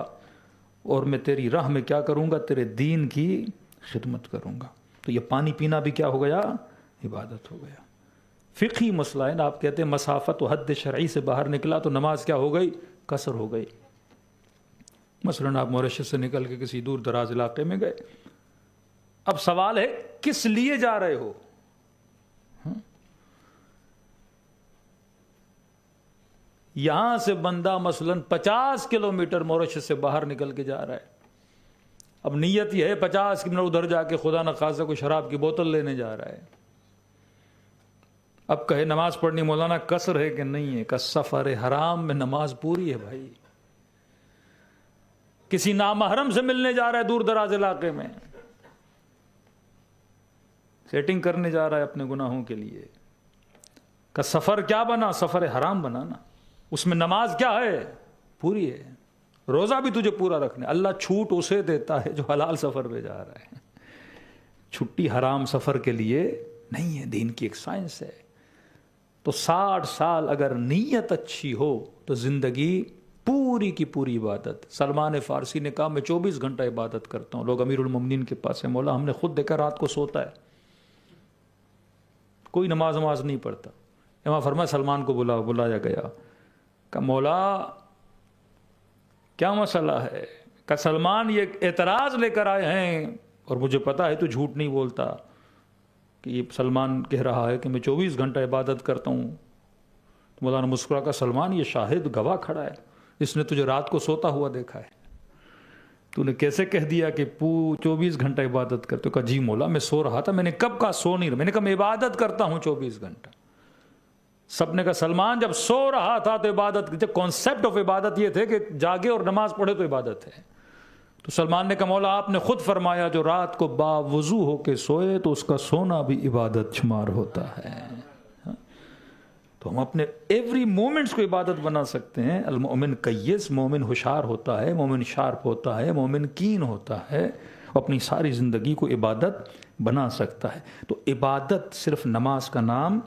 اور میں تیری راہ میں کیا کروں گا؟ تیرے دین کی خدمت کروں گا۔ تو یہ پانی پینا بھی کیا ہو گیا؟ عبادت ہو گیا۔ فقہی مسئلہ ہے نا، آپ کہتے ہیں مسافت و حد شرعی سے باہر نکلا تو نماز کیا ہو گئی؟ قصر ہو گئی۔ مثلاً آپ موریشس سے نکل کے کسی دور دراز علاقے میں گئے، اب سوال ہے کس لیے جا رہے ہو؟ یہاں سے بندہ مثلاً 50 کلومیٹر موریشس سے باہر نکل کے جا رہا ہے، اب نیت یہ ہے 50 کلومیٹر ادھر جا کے خدا نخواستہ کوئی شراب کی بوتل لینے جا رہا ہے۔ اب کہے نماز پڑھنی مولانا قصر ہے کہ نہیں ہے؟ کہ سفر حرام میں نماز پوری ہے بھائی۔ کسی نامحرم سے ملنے جا رہا ہے دور دراز علاقے میں، سیٹنگ کرنے جا رہا ہے اپنے گناہوں کے لیے، کہ سفر کیا بنا؟ سفر حرام بنا نا، اس میں نماز کیا ہے؟ پوری ہے۔ روزہ بھی تجھے پورا رکھنا ہے، اللہ چھوٹ اسے دیتا ہے جو حلال سفر پہ جا رہا ہے، چھٹی حرام سفر کے لیے نہیں ہے، دین کی ایک سائنس ہے۔ تو 60 سال اگر نیت اچھی ہو تو زندگی پوری کی پوری عبادت۔ سلمان فارسی نے کہا میں 24 گھنٹہ عبادت کرتا ہوں۔ لوگ امیر المومنین کے پاس ہے، مولا ہم نے خود دیکھا رات کو سوتا ہے، کوئی نماز نہیں پڑھتا۔ امام فرمایا سلمان کو بلایا گیا، کہ مولا کیا مسئلہ ہے؟ کہ سلمان یہ اعتراض لے کر آئے ہیں اور مجھے پتا ہے تو جھوٹ نہیں بولتا، کہ یہ سلمان کہہ رہا ہے کہ میں 24 گھنٹہ عبادت کرتا ہوں۔ تو مولانا مسکرا کا سلمان یہ شاہد گواہ کھڑا ہے، اس نے تجھے رات کو سوتا ہوا دیکھا ہے، تو نے کیسے کہہ دیا کہ 24 گھنٹہ عبادت کرتے ہو؟ کہا جی مولا میں سو رہا تھا، میں نے کب کہا سو نہیں رہا، میں نے کہا میں عبادت کرتا ہوں 24 گھنٹہ۔ سب نے کہا سلمان جب سو رہا تھا تو عبادت، جب کانسیپٹ آف عبادت یہ تھے کہ جاگے اور نماز پڑھے تو عبادت ہے۔ تو سلمان نے کہا مولا آپ نے خود فرمایا جو رات کو باوضو ہو کے سوئے تو اس کا سونا بھی عبادت شمار ہوتا ہے۔ تو ہم اپنے ایوری مومنٹس کو عبادت بنا سکتے ہیں۔ المؤمن کیس، مومن ہوشیار ہوتا ہے، مومن شارپ ہوتا ہے، مومن کین ہوتا ہے، اپنی ساری زندگی کو عبادت بنا سکتا ہے۔ تو عبادت صرف نماز کا نام،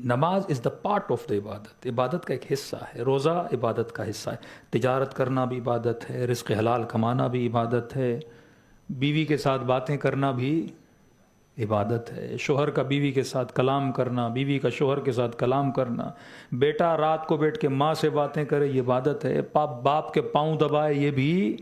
نماز از دا پارٹ آف دا عبادت، عبادت کا ایک حصہ ہے۔ روزہ عبادت کا حصہ ہے، تجارت کرنا بھی عبادت ہے، رزق حلال کمانا بھی عبادت ہے، بیوی کے ساتھ باتیں کرنا بھی عبادت ہے، شوہر کا بیوی کے ساتھ کلام کرنا، بیوی کا شوہر کے ساتھ کلام کرنا، بیٹا رات کو بیٹھ کے ماں سے باتیں کرے یہ عبادت ہے، باپ کے پاؤں دبائے یہ بھی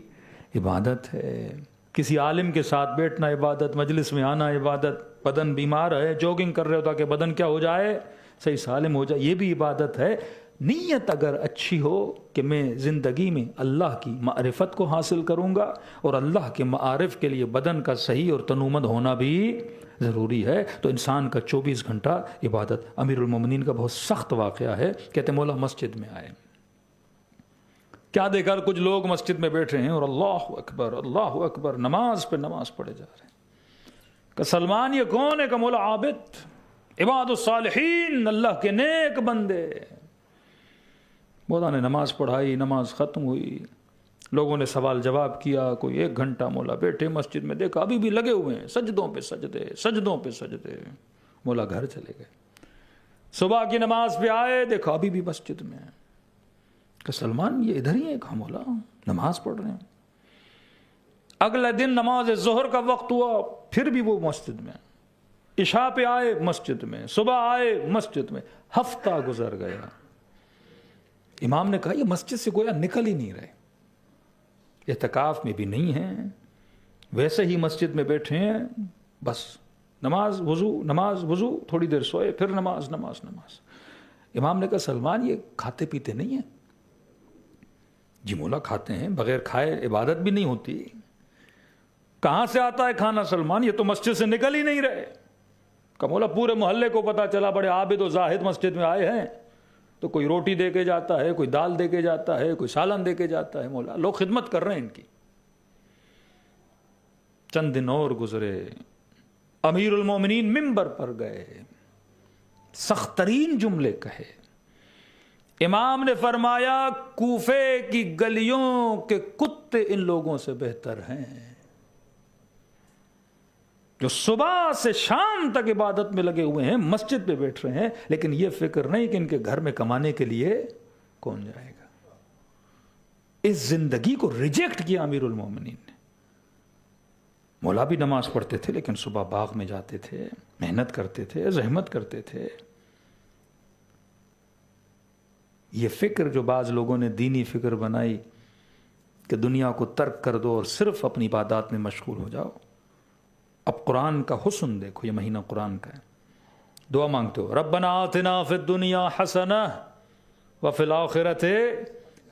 عبادت ہے، کسی عالم کے ساتھ بیٹھنا عبادت، مجلس میں آنا عبادت، بدن بیمار ہے جوگنگ کر رہے ہو تاکہ بدن کیا ہو جائے؟ صحیح سالم ہو جائے، یہ بھی عبادت ہے۔ نیت اگر اچھی ہو کہ میں زندگی میں اللہ کی معرفت کو حاصل کروں گا اور اللہ کے معارف کے لیے بدن کا صحیح اور تنومند ہونا بھی ضروری ہے، تو انسان کا 24 گھنٹہ عبادت۔ امیر المومنین کا بہت سخت واقعہ ہے، کہتے ہیں مولا مسجد میں آئے، کیا دیکھا کچھ لوگ مسجد میں بیٹھ رہے ہیں اور اللہ اکبر نماز پہ نماز پڑھے جا رہے ہیں۔ کہ سلمان یہ کون ہے؟ کہ مولا عابد، عباد الصالحین، اللہ کے نیک بندے۔ مولا نے نماز پڑھائی، نماز ختم ہوئی، لوگوں نے سوال جواب کیا، کوئی 1 گھنٹہ مولا بیٹھے مسجد میں، دیکھا ابھی بھی لگے ہوئے ہیں سجدوں پہ سجدے، سجدوں پہ سجدے، مولا گھر چلے گئے۔ صبح کی نماز پہ آئے، دیکھا ابھی بھی مسجد میں ہیں، کہ سلمان یہ ادھر ہی ہے، کہا مولا نماز پڑھ رہے ہیں۔ اگلے دن نماز ظہر کا وقت ہوا، پھر بھی وہ مسجد میں، عشاء پہ آئے مسجد میں، صبح آئے مسجد میں، ہفتہ گزر گیا۔ امام نے کہا یہ مسجد سے گویا نکل ہی نہیں رہے، اعتکاف میں بھی نہیں ہیں، ویسے ہی مسجد میں بیٹھے ہیں، بس نماز وضو نماز وضو، تھوڑی دیر سوئے، پھر نماز نماز نماز۔ امام نے کہا سلمان یہ کھاتے پیتے نہیں ہیں؟ جی مولا کھاتے ہیں، بغیر کھائے عبادت بھی نہیں ہوتی۔ کہاں سے آتا ہے کھانا سلمان؟ یہ تو مسجد سے نکل ہی نہیں رہے۔ کہ مولا پورے محلے کو پتا چلا، بڑے عابد و زاہد مسجد میں آئے ہیں، تو کوئی روٹی دے کے جاتا ہے، کوئی دال دے کے جاتا ہے، کوئی سالن دے کے جاتا ہے، مولا لوگ خدمت کر رہے ہیں ان کی۔ چند دن اور گزرے، امیر المومنین منبر پر گئے، سخت ترین جملے کہے۔ امام نے فرمایا کوفے کی گلیوں کے کتے ان لوگوں سے بہتر ہیں جو صبح سے شام تک عبادت میں لگے ہوئے ہیں، مسجد پہ بیٹھ رہے ہیں، لیکن یہ فکر نہیں کہ ان کے گھر میں کمانے کے لیے کون جائے گا۔ اس زندگی کو ریجیکٹ کیا امیر المومنین نے۔ مولا بھی نماز پڑھتے تھے، لیکن صبح باغ میں جاتے تھے، محنت کرتے تھے، زحمت کرتے تھے۔ یہ فکر جو بعض لوگوں نے دینی فکر بنائی کہ دنیا کو ترک کر دو اور صرف اپنی عبادات میں مشغول ہو جاؤ۔ اب قرآن کا حسن دیکھو، یہ مہینہ قرآن کا ہے۔ دعا مانگتے ہو ربنا آتنا فی الدنیا حسنہ وفی الآخرۃ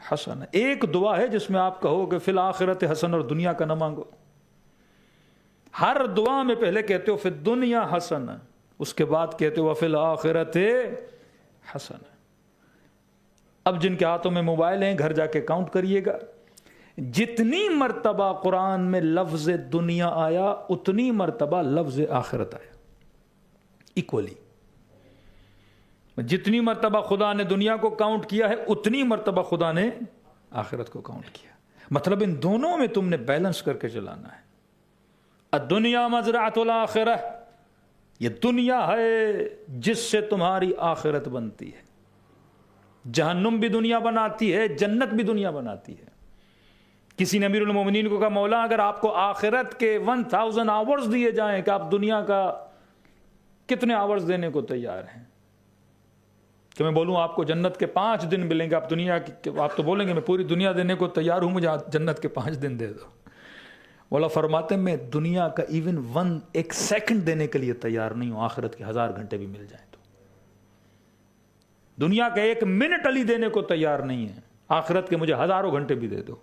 حسنہ۔ ایک دعا ہے جس میں آپ کہو کہ فی الآخرۃ حسنہ اور دنیا کا نہ مانگو۔ ہر دعا میں پہلے کہتے ہو فی الدنیا حسنہ، اس کے بعد کہتے ہو وفی الآخرۃ حسنہ۔ اب جن کے ہاتھوں میں موبائل ہیں گھر جا کے کاؤنٹ کریے گا، جتنی مرتبہ قرآن میں لفظ دنیا آیا اتنی مرتبہ لفظ آخرت آیا، ایکولی۔ جتنی مرتبہ خدا نے دنیا کو کاؤنٹ کیا ہے اتنی مرتبہ خدا نے آخرت کو کاؤنٹ کیا۔ مطلب ان دونوں میں تم نے بیلنس کر کے چلانا ہے۔ الدنیا مزرعۃ الآخرہ، یہ دنیا ہے جس سے تمہاری آخرت بنتی ہے۔ جہنم بھی دنیا بناتی ہے، جنت بھی دنیا بناتی ہے۔ کسی نے امیر المومنین کو کہا مولا اگر آپ کو آخرت کے 1000 آورز دیے جائیں کہ آپ دنیا کا کتنے آورز دینے کو تیار ہیں؟ کہ میں بولوں آپ کو جنت کے 5 دن ملیں گے، آپ دنیا کی، آپ تو بولیں گے میں پوری دنیا دینے کو تیار ہوں، مجھے جنت کے 5 دن دے دو۔ مولا فرماتے ہیں میں دنیا کا ایون ایک سیکنڈ دینے کے لیے تیار نہیں ہوں، آخرت کے 1000 گھنٹے بھی مل جائیں تو۔ دنیا کا 1 منٹ علی دینے کو تیار نہیں ہے، آخرت کے مجھے 1000 گھنٹے بھی دے دو۔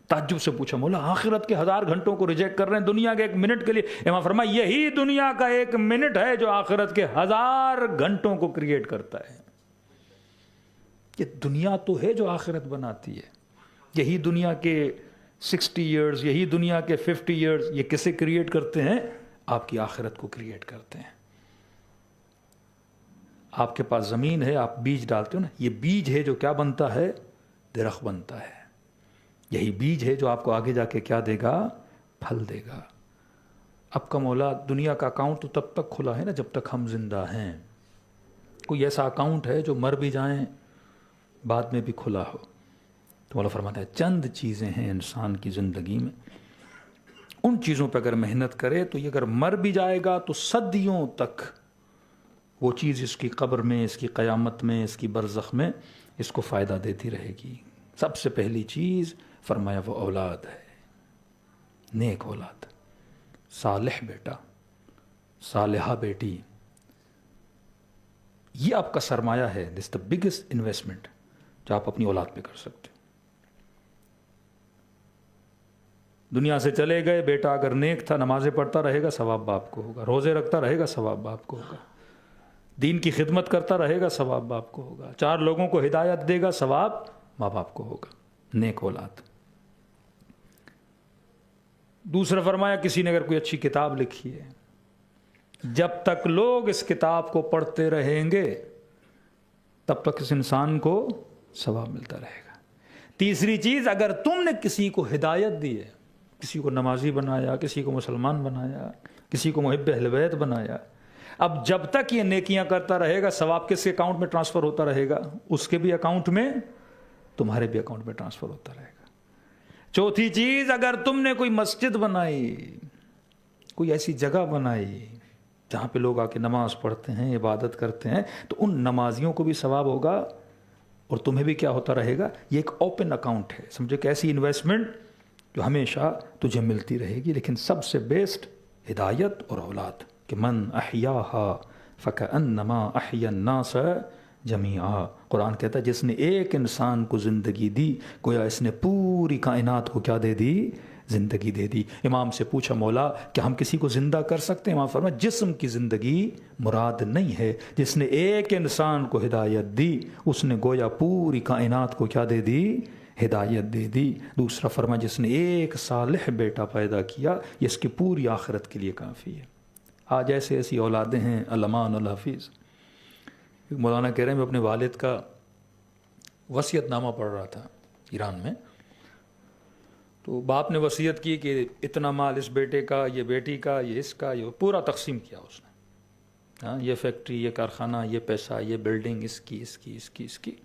تعجب سے پوچھا مولا آخرت کے 1000 گھنٹوں کو ریجیکٹ کر رہے ہیں دنیا کے 1 منٹ کے لیے؟ امام فرمایا یہی دنیا کا 1 منٹ ہے جو آخرت کے 1000 گھنٹوں کو کریٹ کرتا ہے۔ یہ دنیا تو ہے جو آخرت بناتی ہے۔ یہی دنیا کے 60 ایئرز، یہی دنیا کے 50 ایئرز، یہ کسے کریٹ کرتے ہیں؟ آپ کی آخرت کو کریٹ کرتے ہیں۔ آپ کے پاس زمین ہے، آپ بیج ڈالتے ہو نا، یہ بیج ہے جو کیا بنتا ہے؟ درخت بنتا ہے۔ یہی بیج ہے جو آپ کو آگے جا کے کیا دے گا؟ پھل دے گا۔ اب کا مولا دنیا کا اکاؤنٹ تو تب تک کھلا ہے نا جب تک ہم زندہ ہیں۔ کوئی ایسا اکاؤنٹ ہے جو مر بھی جائیں بعد میں بھی کھلا ہو؟ تو مولا فرماتا ہے چند چیزیں ہیں انسان کی زندگی میں، ان چیزوں پہ اگر محنت کرے تو یہ اگر مر بھی جائے گا تو صدیوں تک وہ چیز اس کی قبر میں، اس کی قیامت میں، اس کی برزخ میں اس کو فائدہ دیتی رہے گی۔ سب سے پہلی چیز فرمایا وہ اولاد ہے، نیک اولاد، صالح بیٹا، صالحہ بیٹی، یہ آپ کا سرمایہ ہے۔ دس دا بگیسٹ انویسٹمنٹ جو آپ اپنی اولاد پہ کر سکتے۔ دنیا سے چلے گئے، بیٹا اگر نیک تھا، نمازیں پڑھتا رہے گا، ثواب باپ کو ہوگا، روزے رکھتا رہے گا، ثواب باپ کو ہوگا، دین کی خدمت کرتا رہے گا، ثواب باپ کو ہوگا، 4 لوگوں کو ہدایت دے گا، ثواب ماں باپ کو ہوگا۔ نیک اولاد۔ دوسرا فرمایا کسی نے اگر کوئی اچھی کتاب لکھی ہے، جب تک لوگ اس کتاب کو پڑھتے رہیں گے تب تک اس انسان کو ثواب ملتا رہے گا۔ تیسری چیز، اگر تم نے کسی کو ہدایت دی ہے، کسی کو نمازی بنایا، کسی کو مسلمان بنایا، کسی کو محب اہل بیت بنایا، اب جب تک یہ نیکیاں کرتا رہے گا ثواب کس کے اکاؤنٹ میں ٹرانسفر ہوتا رہے گا؟ اس کے بھی اکاؤنٹ میں، تمہارے بھی اکاؤنٹ میں ٹرانسفر ہوتا رہے گا۔ چوتھی چیز، اگر تم نے کوئی مسجد بنائی، کوئی ایسی جگہ بنائی جہاں پہ لوگ آ کے نماز پڑھتے ہیں، عبادت کرتے ہیں، تو ان نمازیوں کو بھی ثواب ہوگا اور تمہیں بھی کیا ہوتا رہے گا؟ یہ ایک اوپن اکاؤنٹ ہے، سمجھے کہ ایسی انویسٹمنٹ جو ہمیشہ تجھے ملتی رہے گی۔ لیکن سب سے بیسٹ ہدایت اور اولاد، کہ من احیاہا فکأنما احیا الناس جمیعا۔ قرآن کہتا ہے جس نے ایک انسان کو زندگی دی گویا اس نے پوری کائنات کو کیا دے دی؟ زندگی دے دی۔ امام سے پوچھا مولا کہ ہم کسی کو زندہ کر سکتے ہیں؟ امام فرمایا جسم کی زندگی مراد نہیں ہے، جس نے ایک انسان کو ہدایت دی اس نے گویا پوری کائنات کو کیا دے دی؟ ہدایت دے دی۔ دوسرا فرمایا جس نے ایک صالح بیٹا پیدا کیا یہ اس کی پوری آخرت کے لیے کافی ہے۔ آج ایسی اولادیں ہیں علمان الحفیظ۔ مولانا کہہ رہے ہیں میں اپنے والد کا وصیت نامہ پڑھ رہا تھا ایران میں، تو باپ نے وصیت کی کہ اتنا مال اس بیٹے کا، یہ بیٹی کا، یہ اس کا، یہ پورا تقسیم کیا اس نے، ہاں یہ فیکٹری، یہ کارخانہ، یہ پیسہ، یہ بلڈنگ، اس کی۔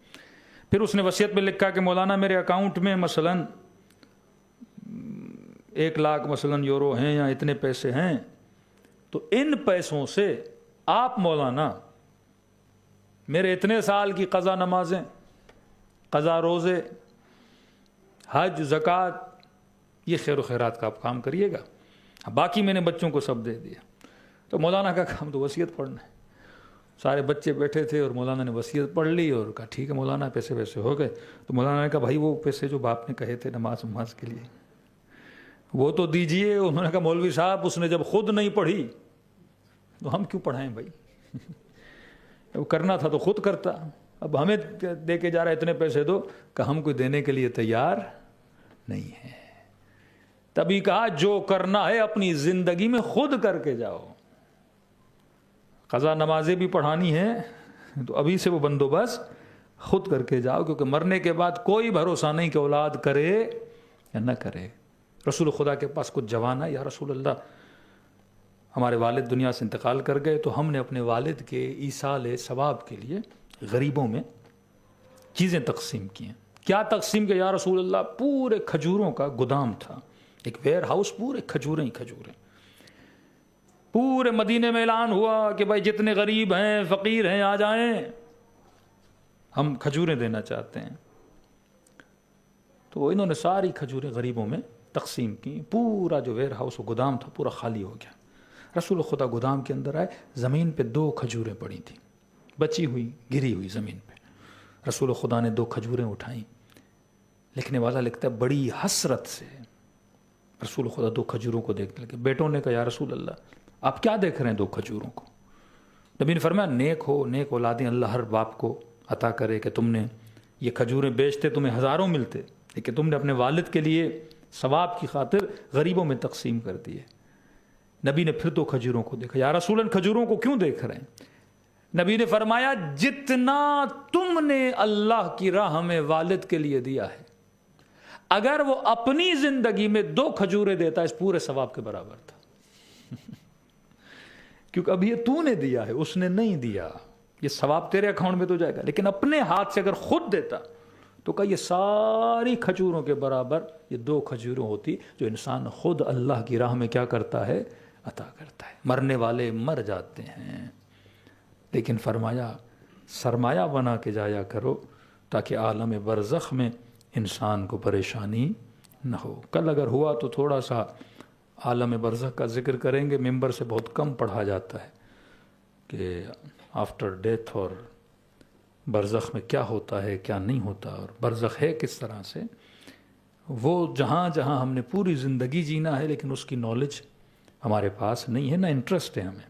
پھر اس نے وصیت میں لکھا کہ مولانا میرے اکاؤنٹ میں مثلا 1 لاکھ مثلا یورو ہیں یا اتنے پیسے ہیں، تو ان پیسوں سے آپ مولانا میرے اتنے سال کی قضا نمازیں، قضا روزے، حج، زکوٰۃ، یہ خیر و خیرات کا آپ کام کریے گا، باقی میں نے بچوں کو سب دے دیا۔ تو مولانا کا کام تو وصیت پڑھنا ہے۔ سارے بچے بیٹھے تھے اور مولانا نے وصیت پڑھ لی اور کہا ٹھیک ہے مولانا پیسے ویسے ہو گئے۔ تو مولانا نے کہا بھائی وہ پیسے جو باپ نے کہے تھے نماز کے لیے وہ تو دیجئے۔ انہوں نے کہا مولوی صاحب اس نے جب خود نہیں پڑھی تو ہم کیوں پڑھائیں بھائی؟ وہ کرنا تھا تو خود کرتا، اب ہمیں دے کے جا رہا ہے اتنے پیسے دو، کہ ہم کوئی دینے کے لیے تیار نہیں ہے۔ تبھی کہا جو کرنا ہے اپنی زندگی میں خود کر کے جاؤ۔ قضا نمازیں بھی پڑھانی ہے تو ابھی سے وہ بندوبست خود کر کے جاؤ، کیونکہ مرنے کے بعد کوئی بھروسہ نہیں کہ اولاد کرے یا نہ کرے۔ رسول خدا کے پاس کچھ جوان ہے، یا رسول اللہ ہمارے والد دنیا سے انتقال کر گئے تو ہم نے اپنے والد کے ایصال ثواب کے لیے غریبوں میں چیزیں تقسیم کی ہیں۔ کیا تقسیم کیا یا رسول اللہ؟ پورے کھجوروں کا گودام تھا، ایک ویئر ہاؤس، پورے کھجوریں ہی کھجوریں۔ پورے مدینے میں اعلان ہوا کہ بھائی جتنے غریب ہیں فقیر ہیں آ جائیں، ہم کھجوریں دینا چاہتے ہیں۔ تو انہوں نے ساری کھجوریں غریبوں میں تقسیم کی۔ پورا جو ویئر ہاؤس و گودام تھا پورا خالی ہو گیا۔ رسول خدا گودام کے اندر آئے، زمین پہ 2 کھجوریں پڑی تھیں، بچی ہوئی، گری ہوئی زمین پہ۔ رسول خدا نے 2 کھجوریں اٹھائیں۔ لکھنے والا لکھتا ہے بڑی حسرت سے رسول خدا 2 کھجوروں کو دیکھنے لگے۔ بیٹوں نے کہا یا رسول اللہ آپ کیا دیکھ رہے ہیں 2 کھجوروں کو؟ نبی نے فرمایا نیک ہو، نیک اولادیں اللہ ہر باپ کو عطا کرے کہ تم نے یہ کھجوریں بیچتے تمہیں ہزاروں ملتے، لیکن تم نے اپنے والد کے لیے ثواب کی خاطر غریبوں میں تقسیم کر دیے۔ نبی نے پھر 2 کھجوروں کو دیکھا، یا رسول اللہ کھجوروں کو کیوں دیکھ رہے ہیں؟ نبی نے فرمایا جتنا تم نے اللہ کی راہ میں والد کے لیے دیا ہے، اگر وہ اپنی زندگی میں 2 کھجوریں دیتا اس پورے ثواب کے برابر تھا۔ کیونکہ اب یہ تو نے دیا ہے، اس نے نہیں دیا، یہ ثواب تیرے اکاؤنٹ میں تو جائے گا، لیکن اپنے ہاتھ سے اگر خود دیتا تو کہا یہ ساری کھجوروں کے برابر یہ 2 کھجوروں ہوتی جو انسان خود اللہ کی راہ میں کیا کرتا ہے؟ عطا کرتا ہے۔ مرنے والے مر جاتے ہیں، لیکن فرمایا سرمایہ بنا کے جایا کرو تاکہ عالم برزخ میں انسان کو پریشانی نہ ہو۔ کل اگر ہوا تو تھوڑا سا عالم برزخ کا ذکر کریں گے، ممبر سے بہت کم پڑھا جاتا ہے کہ آفٹر ڈیتھ اور برزخ میں کیا ہوتا ہے کیا نہیں ہوتا، اور برزخ ہے کس طرح سے۔ وہ جہاں جہاں ہم نے پوری زندگی جینا ہے لیکن اس کی نالج ہمارے پاس نہیں ہے، نہ انٹرسٹ ہے ہمیں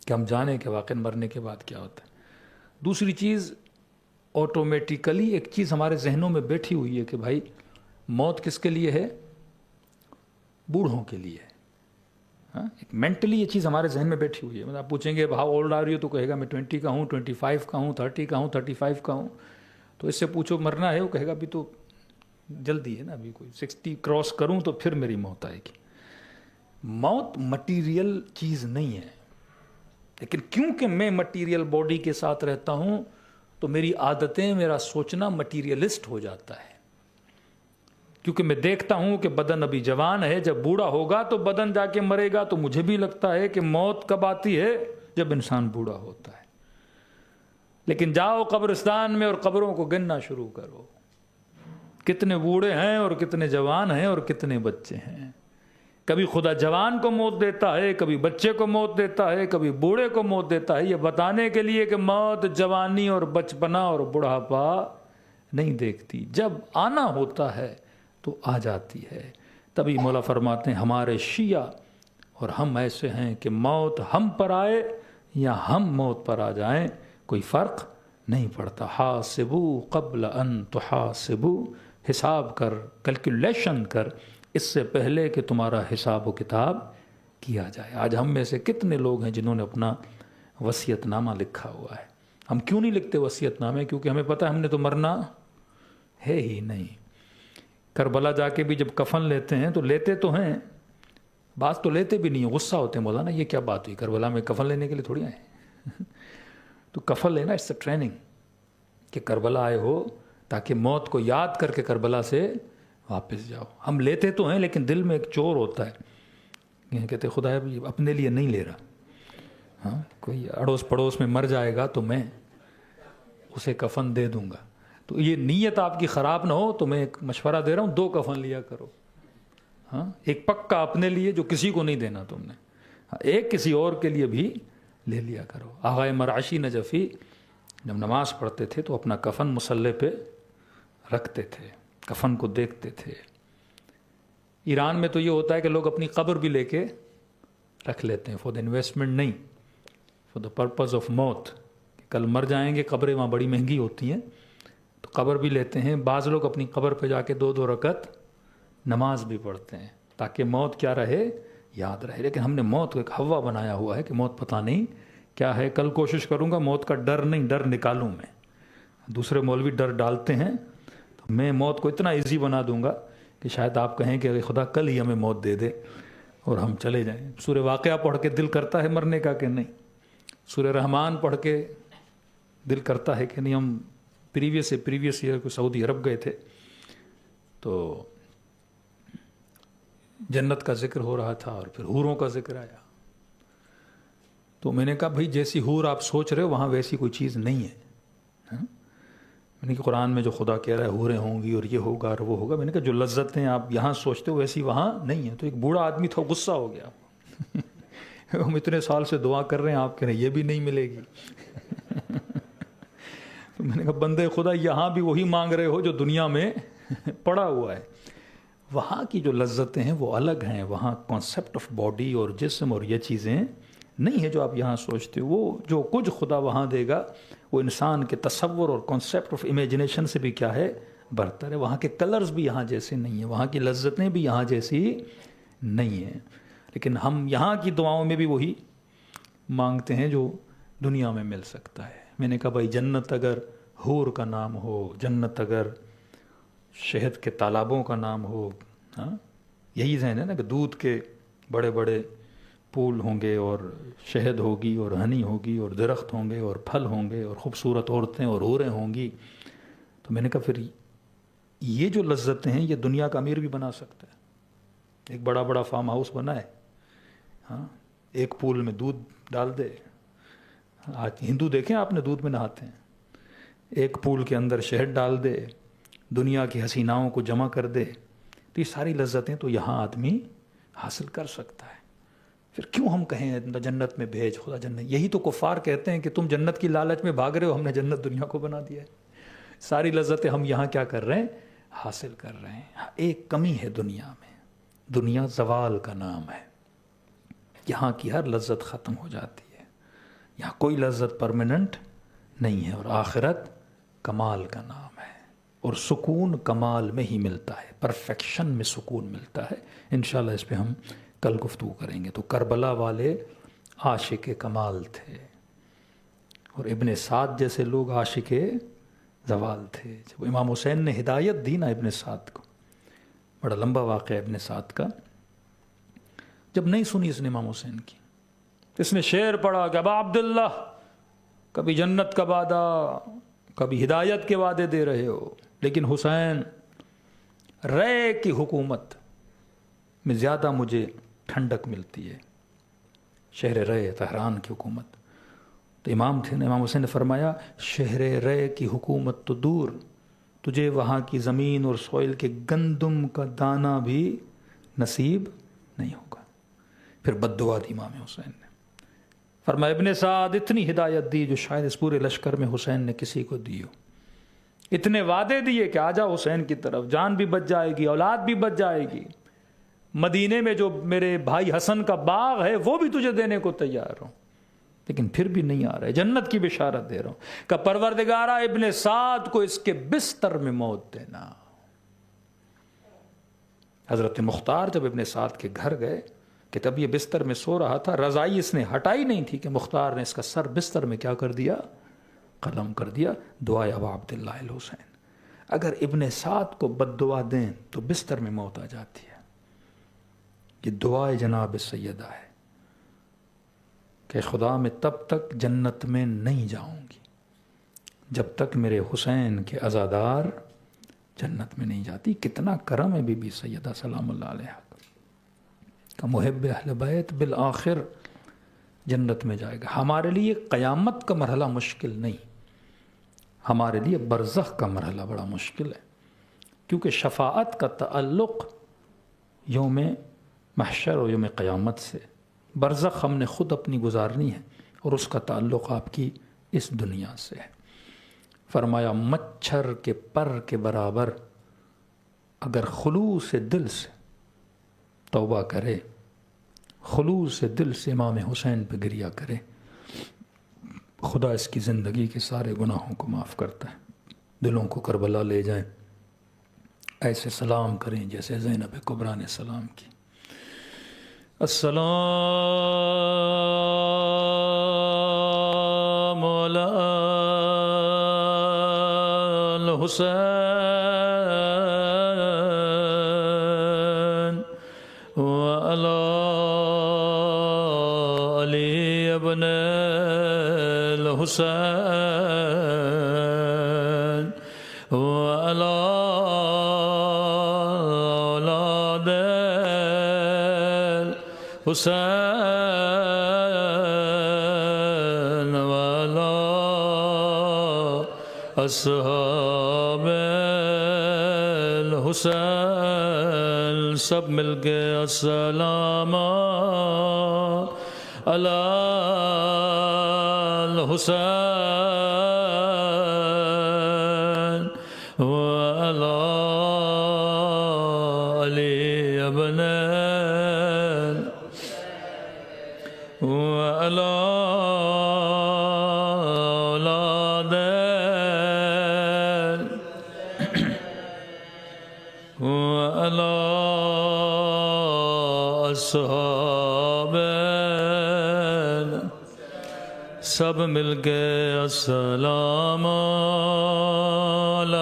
کہ ہم جانیں کہ واقعی مرنے کے بعد کیا ہوتا ہے۔ دوسری چیز آٹومیٹیکلی ایک چیز ہمارے ذہنوں میں بیٹھی ہوئی ہے کہ بھائی موت کس کے لیے ہے؟ بوڑھوں کے لیے ہے۔ ایک مینٹلی یہ چیز ہمارے ذہن میں بیٹھی ہوئی ہے۔ مطلب آپ پوچھیں گے ہاؤ اولڈ آر یو تو کہے گا میں 20 کا ہوں، 25 کا ہوں، 30 کا ہوں، 35 کا ہوں۔ تو اس سے پوچھو مرنا ہے، وہ کہے گا ابھی تو جلدی ہے نا، ابھی کوئی 60 کراس کروں تو پھر میری موت آئے گی۔ موت مٹیریل چیز نہیں ہے، لیکن کیونکہ میں مٹیریل باڈی کے ساتھ رہتا ہوں تو میری عادتیں، میرا سوچنا مٹیریلسٹ ہو جاتا ہے، کیونکہ میں دیکھتا ہوں کہ بدن ابھی جوان ہے، جب بوڑھا ہوگا تو بدن جا کے مرے گا، تو مجھے بھی لگتا ہے کہ موت کب آتی ہے؟ جب انسان بوڑھا ہوتا ہے۔ لیکن جاؤ قبرستان میں اور قبروں کو گننا شروع کرو، کتنے بوڑھے ہیں اور کتنے جوان ہیں اور کتنے بچے ہیں۔ کبھی خدا جوان کو موت دیتا ہے، کبھی بچے کو موت دیتا ہے، کبھی بوڑھے کو موت دیتا ہے، یہ بتانے کے لیے کہ موت جوانی اور بچپنا اور بڑھاپا نہیں دیکھتی، جب آنا ہوتا ہے تو آ جاتی ہے۔ تبھی مولا فرماتے ہیں ہمارے شیعہ اور ہم ایسے ہیں کہ موت ہم پر آئے یا ہم موت پر آ جائیں کوئی فرق نہیں پڑتا۔ حاسبو قبل ان تحاسبو، حساب کر، کیلکولیشن کر اس سے پہلے کہ تمہارا حساب و کتاب کیا جائے۔ آج ہم میں سے کتنے لوگ ہیں جنہوں نے اپنا وصیت نامہ لکھا ہوا ہے؟ ہم کیوں نہیں لکھتے وصیت نامے؟ کیونکہ ہمیں پتہ ہے ہم نے تو مرنا ہے ہی نہیں۔ کربلا جا کے بھی جب کفن لیتے ہیں تو لیتے تو ہیں، بعض تو لیتے بھی نہیں، غصہ ہوتے ہیں، مولانا یہ کیا بات ہوئی، کربلا میں کفن لینے کے لیے تھوڑی آئے تو کفن لینا اٹس اے ٹریننگ، کہ کربلا آئے ہو تاکہ موت کو یاد کر کے کربلا سے واپس جاؤ۔ ہم لیتے تو ہیں لیکن دل میں ایک چور ہوتا ہے، یہ کہتے خدا اپنے لیے نہیں لے رہا، ہاں کوئی اڑوس پڑوس میں مر جائے گا تو میں اسے کفن دے دوں گا۔ تو یہ نیت آپ کی خراب نہ ہو تو میں ایک مشورہ دے رہا ہوں، 2 کفن لیا کرو، ہاں ایک پکا اپنے لیے جو کسی کو نہیں دینا تم نے، ایک کسی اور کے لیے بھی لے لیا کرو۔ آغائے مرعشی نجفی جب نماز پڑھتے تھے تو اپنا کفن مصلے پہ رکھتے تھے، کفن کو دیکھتے تھے۔ ایران میں تو یہ ہوتا ہے کہ لوگ اپنی قبر بھی لے کے رکھ لیتے ہیں، فور دا انویسٹمنٹ نہیں، فور دا پرپز آف موت، کل مر جائیں گے، قبریں وہاں بڑی مہنگی ہوتی ہیں تو قبر بھی لیتے ہیں۔ بعض لوگ اپنی قبر پہ جا کے 2 رکعت نماز بھی پڑھتے ہیں تاکہ موت کیا رہے، یاد رہے۔ لیکن ہم نے موت کو ایک ہوا بنایا ہوا ہے کہ موت پتہ نہیں کیا ہے، کل کوشش کروں گا موت کا ڈر نہیں، ڈر نکالوں میں۔ دوسرے مولوی ڈر ڈالتے ہیں تو میں موت کو اتنا ایزی بنا دوں گا کہ شاید آپ کہیں کہ اگر خدا کل ہی ہمیں موت دے دے اور ہم چلے جائیں۔ سورہ واقعہ پڑھ کے دل کرتا ہے مرنے کا کہ نہیں؟ سورہ رحمان پڑھ کے دل کرتا ہے کہ نہیں؟ ہم پریویس ایئر کو سعودی عرب گئے تھے تو جنت کا ذکر ہو رہا تھا اور پھر حوروں کا ذکر آیا، تو میں نے کہا بھائی جیسی حور آپ سوچ رہے ہو وہاں ویسی کوئی چیز نہیں ہے۔ میں نے کہا قرآن میں جو خدا کہہ رہا ہے حوریں ہوں گی اور یہ ہوگا اور وہ ہوگا، میں نے کہا جو لذتیں آپ یہاں سوچتے ہو ویسی وہاں نہیں ہیں۔ تو ایک بوڑھا آدمی تھا، غصہ ہو گیا ہم اتنے سال سے دعا کر رہے ہیں، آپ کہہ رہے ہیں یہ بھی نہیں ملے گی تو میں نے کہا بندے خدا یہاں بھی وہی مانگ رہے ہو جو دنیا میں پڑا ہوا ہے۔ وہاں کی جو لذتیں ہیں وہ الگ ہیں، وہاں کانسیپٹ آف باڈی اور جسم اور یہ چیزیں نہیں ہے جو آپ یہاں سوچتے ہو۔ وہ جو کچھ خدا وہاں دے گا وہ انسان کے تصور اور کانسیپٹ آف امیجنیشن سے بھی کیا ہے، برتر ہے۔ وہاں کے کلرز بھی یہاں جیسے نہیں ہیں، وہاں کی لذتیں بھی یہاں جیسی نہیں ہیں، لیکن ہم یہاں کی دعاؤں میں بھی وہی مانگتے ہیں جو دنیا میں مل سکتا ہے۔ میں نے کہا بھائی جنت اگر حور کا نام ہو، جنت اگر شہد کے تالابوں کا نام ہو، ہاں یہی ذہن ہے نا کہ دودھ کے بڑے بڑے پول ہوں گے اور شہد ہوگی اور ہنی ہوگی اور درخت ہوں گے اور پھل ہوں گے اور خوبصورت عورتیں اور حوریں ہوں گی، تو میں نے کہا پھر یہ جو لذتیں ہیں یہ دنیا کا امیر بھی بنا سکتا ہے۔ ایک بڑا بڑا فارم ہاؤس بنا ہے، ہاں ایک پول میں دودھ ڈال دے، آج ہندو دیکھیں آپ نے دودھ میں نہاتے ہیں، ایک پول کے اندر شہد ڈال دے، دنیا کی حسیناؤں کو جمع کر دے، تو یہ ساری لذتیں تو یہاں آدمی حاصل کر سکتا ہے۔ پھر کیوں ہم کہیں جنت میں بھیج خدا جنت؟ یہی تو کفار کہتے ہیں کہ تم جنت کی لالچ میں بھاگ رہے ہو، ہم نے جنت دنیا کو بنا دیا ہے۔ ساری لذتیں ہم یہاں کیا کر رہے ہیں، حاصل کر رہے ہیں۔ ایک کمی ہے دنیا میں، دنیا زوال کا نام ہے، یہاں کی ہر لذت ختم ہو جاتی ہے، یہاں کوئی لذت پرماننٹ نہیں ہے، اور آخرت کمال کا نام ہے، اور سکون کمال میں ہی ملتا ہے، پرفیکشن میں سکون ملتا ہے۔ انشاءاللہ اس پہ ہم کل گفتگو کریں گے۔ تو کربلا والے عاشق کمال تھے، اور ابن سعد جیسے لوگ عاشق زوال تھے، جب امام حسین نے ہدایت دی نا ابن سعد کو، بڑا لمبا واقعہ ابن سعد کا، جب نہیں سنی اس نے امام حسین کی، اس نے شعر پڑھا کہ ابا عبداللہ کبھی جنت کا وعدہ، کبھی ہدایت کے وعدے دے رہے ہو، لیکن حسین رے کی حکومت میں زیادہ مجھے ٹھنڈک ملتی ہے، شہر رے تہران کی حکومت۔ تو امام تھے نا، امام حسین نے فرمایا شہر رے کی حکومت تو دور، تجھے وہاں کی زمین اور سوئل کے گندم کا دانہ بھی نصیب نہیں ہوگا۔ پھر بد دعا دی امام حسین نے، فرمایا ابن سعد اتنی ہدایت دی جو شاید اس پورے لشکر میں حسین نے کسی کو دی ہو، اتنے وعدے دیے کہ آجا حسین کی طرف، جان بھی بچ جائے گی، اولاد بھی بچ جائے گی، مدینے میں جو میرے بھائی حسن کا باغ ہے وہ بھی تجھے دینے کو تیار ہوں، لیکن پھر بھی نہیں آ رہے، جنت کی بشارت دے رہا ہوں کہ پروردگارہ ابن سعد کو اس کے بستر میں موت دینا۔ حضرت مختار جب ابن سعد کے گھر گئے کہ تب یہ بستر میں سو رہا تھا، رضائی اس نے ہٹائی نہیں تھی کہ مختار نے اس کا سر بستر میں کیا کر دیا، قلم کر دیا، دعائے ابا عبداللہ الحسین۔ اگر ابن سعد کو بد دعا دیں تو بستر میں موت آ جاتی ہے۔ یہ دعائے جناب سیدہ ہے کہ خدا میں تب تک جنت میں نہیں جاؤں گی جب تک میرے حسین کے عزادار جنت میں نہیں جاتی۔ کتنا کرم ہے بی بی سیدہ سلام اللہ علیہا کا، محب اہل بیت بالآخر جنت میں جائے گا۔ ہمارے لیے قیامت کا مرحلہ مشکل نہیں، ہمارے لیے برزخ کا مرحلہ بڑا مشکل ہے، کیونکہ شفاعت کا تعلق یوم محشر اور یوم قیامت سے، برزخ ہم نے خود اپنی گزارنی ہے اور اس کا تعلق آپ کی اس دنیا سے ہے۔ فرمایا مچھر کے پر کے برابر اگر خلوص دل سے توبہ کرے، خلوص دل سے امام حسین پہ گریہ کرے، خدا اس کی زندگی کے سارے گناہوں کو معاف کرتا ہے۔ دلوں کو کربلا لے جائیں، ایسے سلام کریں جیسے زینب کبریٰ نے سلام کی۔ السلام علی الحسین وعلی علی ابن الحسین وعلی اولاد حسین وعلی اصحاب الحسین۔ سب مل کے السلام علی الحسین وعلی علی ابن وعلی اولاد وعلی اصحاب، سب مل کے السلام علی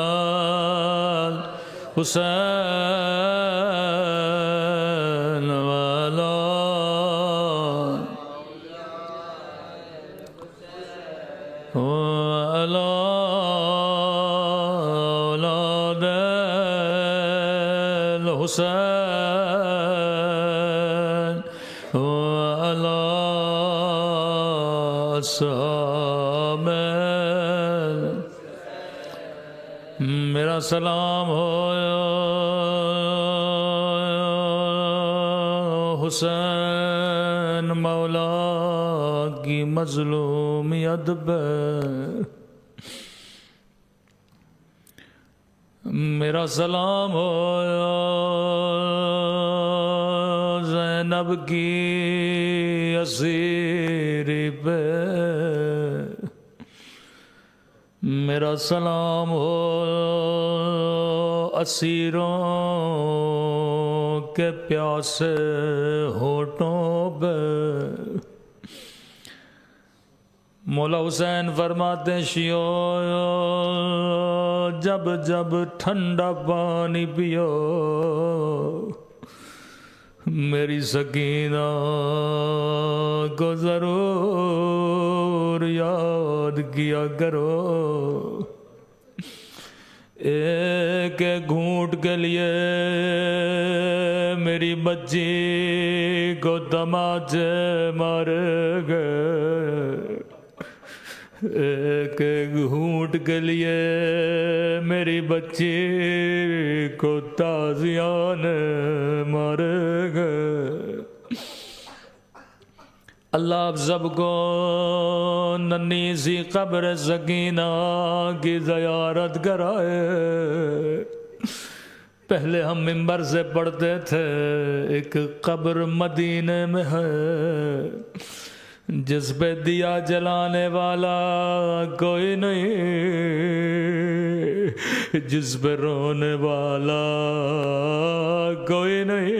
الحسین وعلی وعلی اولاد الحسین وعلی اصحاب۔ میرا سلام ہو حسین مولا کی مظلومیت پہ، میرا سلام ہو زینب کی اسیری پہ، میرا سلام ہو اسیروں کے پیاسے ہونٹوں پہ، مولا حسین فرماتے ہیں شیو جب جب ٹھنڈا پانی پیو میری سکینہ کو ضرور یاد کیا کرو، ایک گھونٹ کے لیے میری بچی کو تماچے مارے گئے، ایک گھونٹ کے لیے میری بچی کو تازیان مارے گئے۔ اللہ آپ سب کو ننھی سی قبر سکینہ کی زیارت کرائے۔ پہلے ہم منبر سے پڑھتے تھے ایک قبر مدینے میں ہے جس پہ دیا جلانے والا کوئی نہیں، جس پہ رونے والا کوئی نہیں۔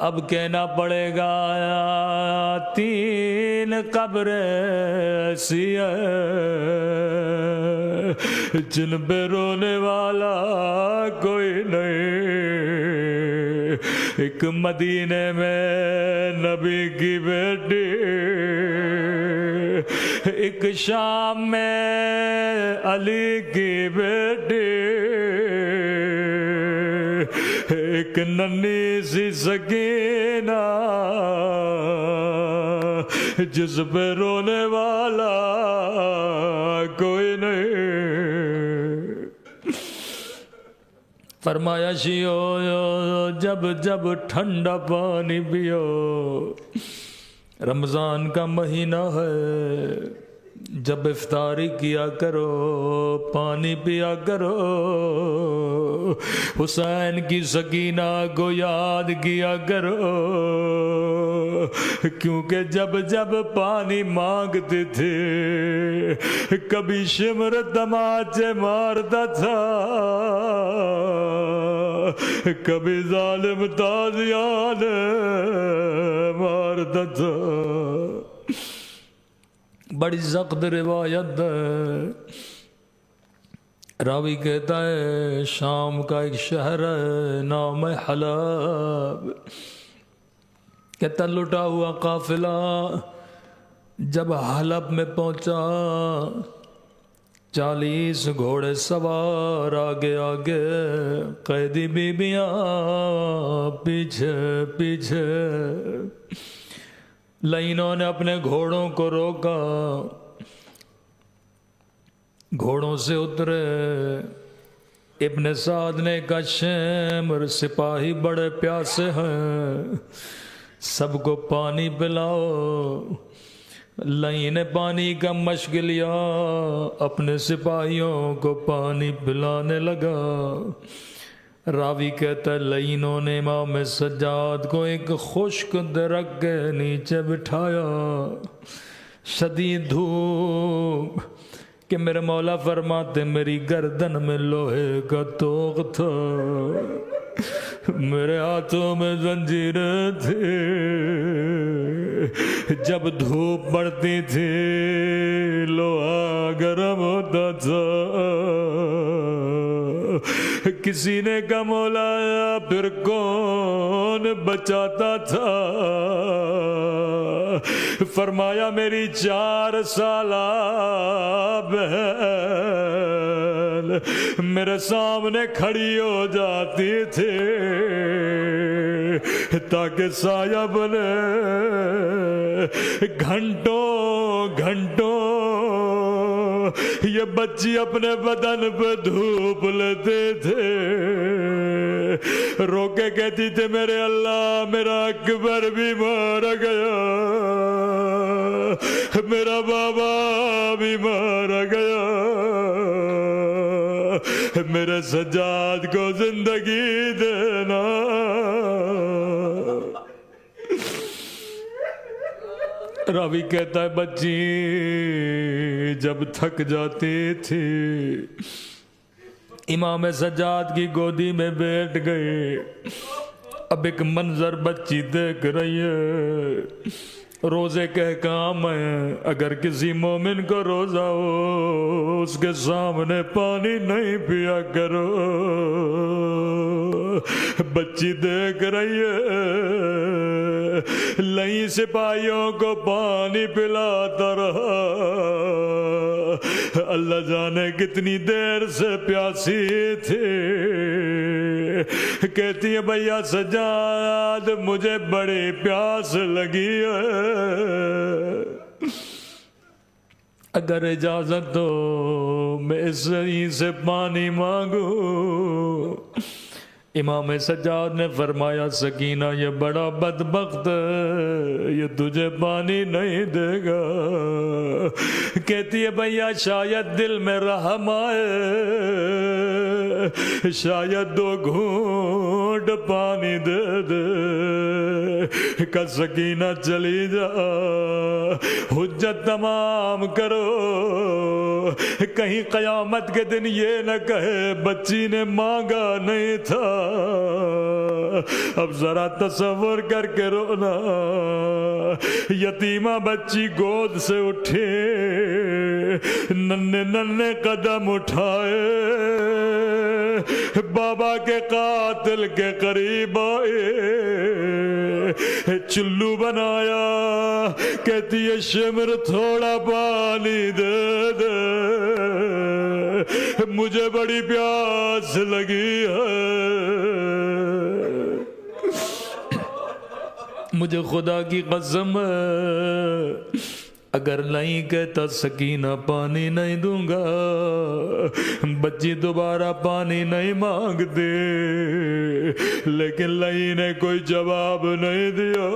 اب کہنا پڑے گا 3 قبریں ایسی ہیں جن پہ رونے والا کوئی نہیں، ایک مدینے میں نبی کی بیٹی، ایک شام میں علی کی بیٹی، ایک ننھی سی سکینہ جس پہ رونے والا کوئی نہیں۔ فرمایا شیو جب جب ٹھنڈا پانی پیو، رمضان کا مہینہ ہے، جب افطاری کیا کرو پانی پیا کرو، حسین کی سکینہ کو یاد کیا کرو، کیونکہ جب جب پانی مانگتے تھے کبھی شمر تماچے مارتا تھا، کبھی ظالم تازیان مارتا تھا۔ بڑی سخت روایت ہے، راوی کہتا ہے شام کا ایک شہر ہے نام ہے حلب، کہتا لٹا ہوا قافلہ جب حلب میں پہنچا 40 گھوڑے سوار آگے آگے، قیدی بیبیاں پیچھے پیچھے، لائنوں نے اپنے گھوڑوں کو روکا، گھوڑوں سے اترے، ابن سعد نے کہا شمر سپاہی بڑے پیاسے ہیں، سب کو پانی پلاؤ۔ لئی نے پانی کا مشق لیا، اپنے سپاہیوں کو پانی پلانے لگا۔ راوی کہتا ہے لئینوں نے امام سجاد کو ایک خشک درخت کے نیچے بٹھایا، شدید دھوپ، کہ میرے مولا فرماتے میری گردن میں لوہے کا توق تھا، میرے ہاتھوں میں زنجیریں تھی، جب دھوپ پڑتی تھی لوہا گرم ہوتا تھا۔ کسی نے کہا مولا پھر کون بچاتا تھا؟ فرمایا میری 4 سالہ بہن میرے سامنے کھڑی ہو جاتی تھی تاکہ سایہ بنے، گھنٹوں گھنٹوں یہ بچی اپنے بدن پہ دھوپ لیتے تھے، رو کے کہتی تھے میرے اللہ میرا اکبر بھی مارا گیا، میرا بابا بھی مارا گیا، میرے سجاد کو زندگی دینا۔ راوی کہتا ہے بچی جب تھک جاتی تھی امام سجاد کی گودی میں بیٹھ گئے۔ اب ایک منظر بچی دیکھ رہی ہے، روزے کا کام ہے، اگر کسی مومن کو روزہ ہو اس کے سامنے پانی نہیں پیا کرو۔ بچی دیکھ رہی ہے، لئی سپاہیوں کو پانی پلاتا رہا، اللہ جانے کتنی دیر سے پیاسی تھی۔ کہتی ہے بھیا سجاد مجھے بڑی پیاس لگی ہے، اگر اجازت دو میں اس ہی سے پانی مانگوں۔ امام سجاد نے فرمایا سکینہ یہ بڑا بدبخت ہے، یہ تجھے پانی نہیں دے گا۔ کہتی ہے بھیا شاید دل میں رحم آئے، شاید 2 گھونٹ پانی دے دے۔ کہ سکینہ چلی جا، حجت تمام کرو، کہیں قیامت کے دن یہ نہ کہے بچی نے مانگا نہیں تھا۔ اب ذرا تصور کر کے رونا، یتیمہ بچی گود سے اٹھے، ننھے ننھے قدم اٹھائے، بابا کے قاتل کے قریب آئے، چلو بنایا، کہتی ہے شمر تھوڑا پانی دے دے، مجھے بڑی پیاس لگی ہے۔ مجھے خدا کی قسم ہے اگر نہیں کہتا سکینہ پانی نہیں دوں گا، بچی دوبارہ پانی نہیں مانگتی، لیکن لئی نے کوئی جواب نہیں دیا۔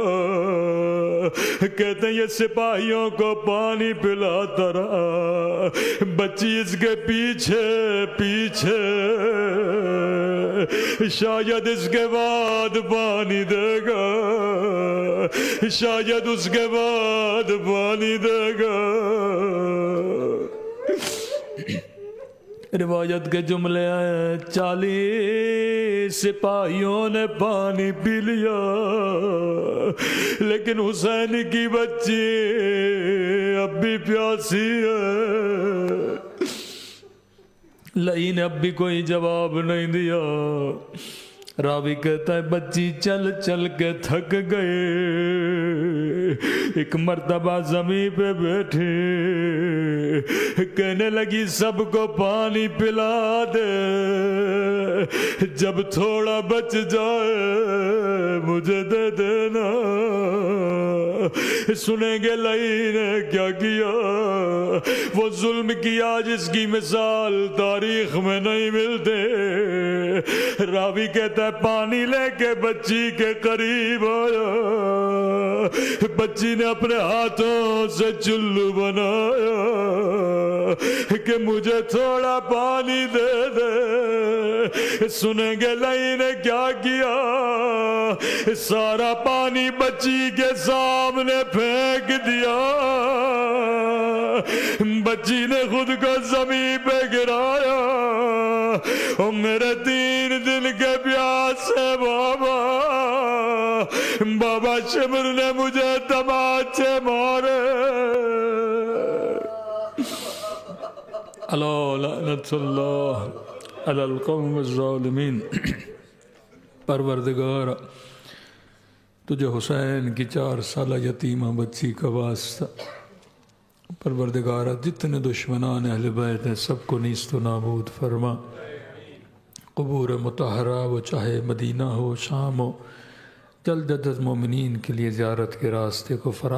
کہتے ہیں یہ سپاہیوں کو پانی پلاتا رہا، بچی اس کے پیچھے پیچھے، شاید اس کے بعد پانی دے گا، شاید اس کے بعد پانی دے گا۔ روایت کے جملے ہیں 40 سپاہیوں نے پانی پی لیا، لیکن حسین کی بچی اب بھی پیاسی ہے۔ لئی نے اب بھی کوئی جواب نہیں دیا۔ راوی کہتا ہے بچی چل چل کے تھک گئے، ایک مرتبہ زمین پہ بیٹھی، کہنے لگی سب کو پانی پلا دے، جب تھوڑا بچ جائے مجھے دے دینا۔ سنیں گے لئی نے کیا کیا، وہ ظلم کیا جس کی مثال تاریخ میں نہیں ملتے۔ راوی کہتا ہے پانی لے کے بچی کے قریب آیا، بچی نے اپنے ہاتھوں سے چلو بنایا کہ مجھے تھوڑا پانی دے دے۔ سنیں گے لئی نے کیا کیا، سارا پانی بچی کے سامنے پھینک دیا، بچی نے خود کو زمین پہ گرایا۔ او میرے 3 دن کے پیاس ہے بابا، بابا شمر نے مجھے تماچے مارے۔ اللہ لعنت اللہ علی القوم الظالمین۔ پروردگار تجھے حسین کی 4 سالہ یتیمہ بچی کا واسطہ، پروردگار جتنے دشمنان اہل بیت ہیں سب کو نیست و نابود فرما۔ قبور مطہرہ وہ چاہے مدینہ ہو شام ہو، جلد از مومنین کے لیے زیارت کے راستے کو فراہم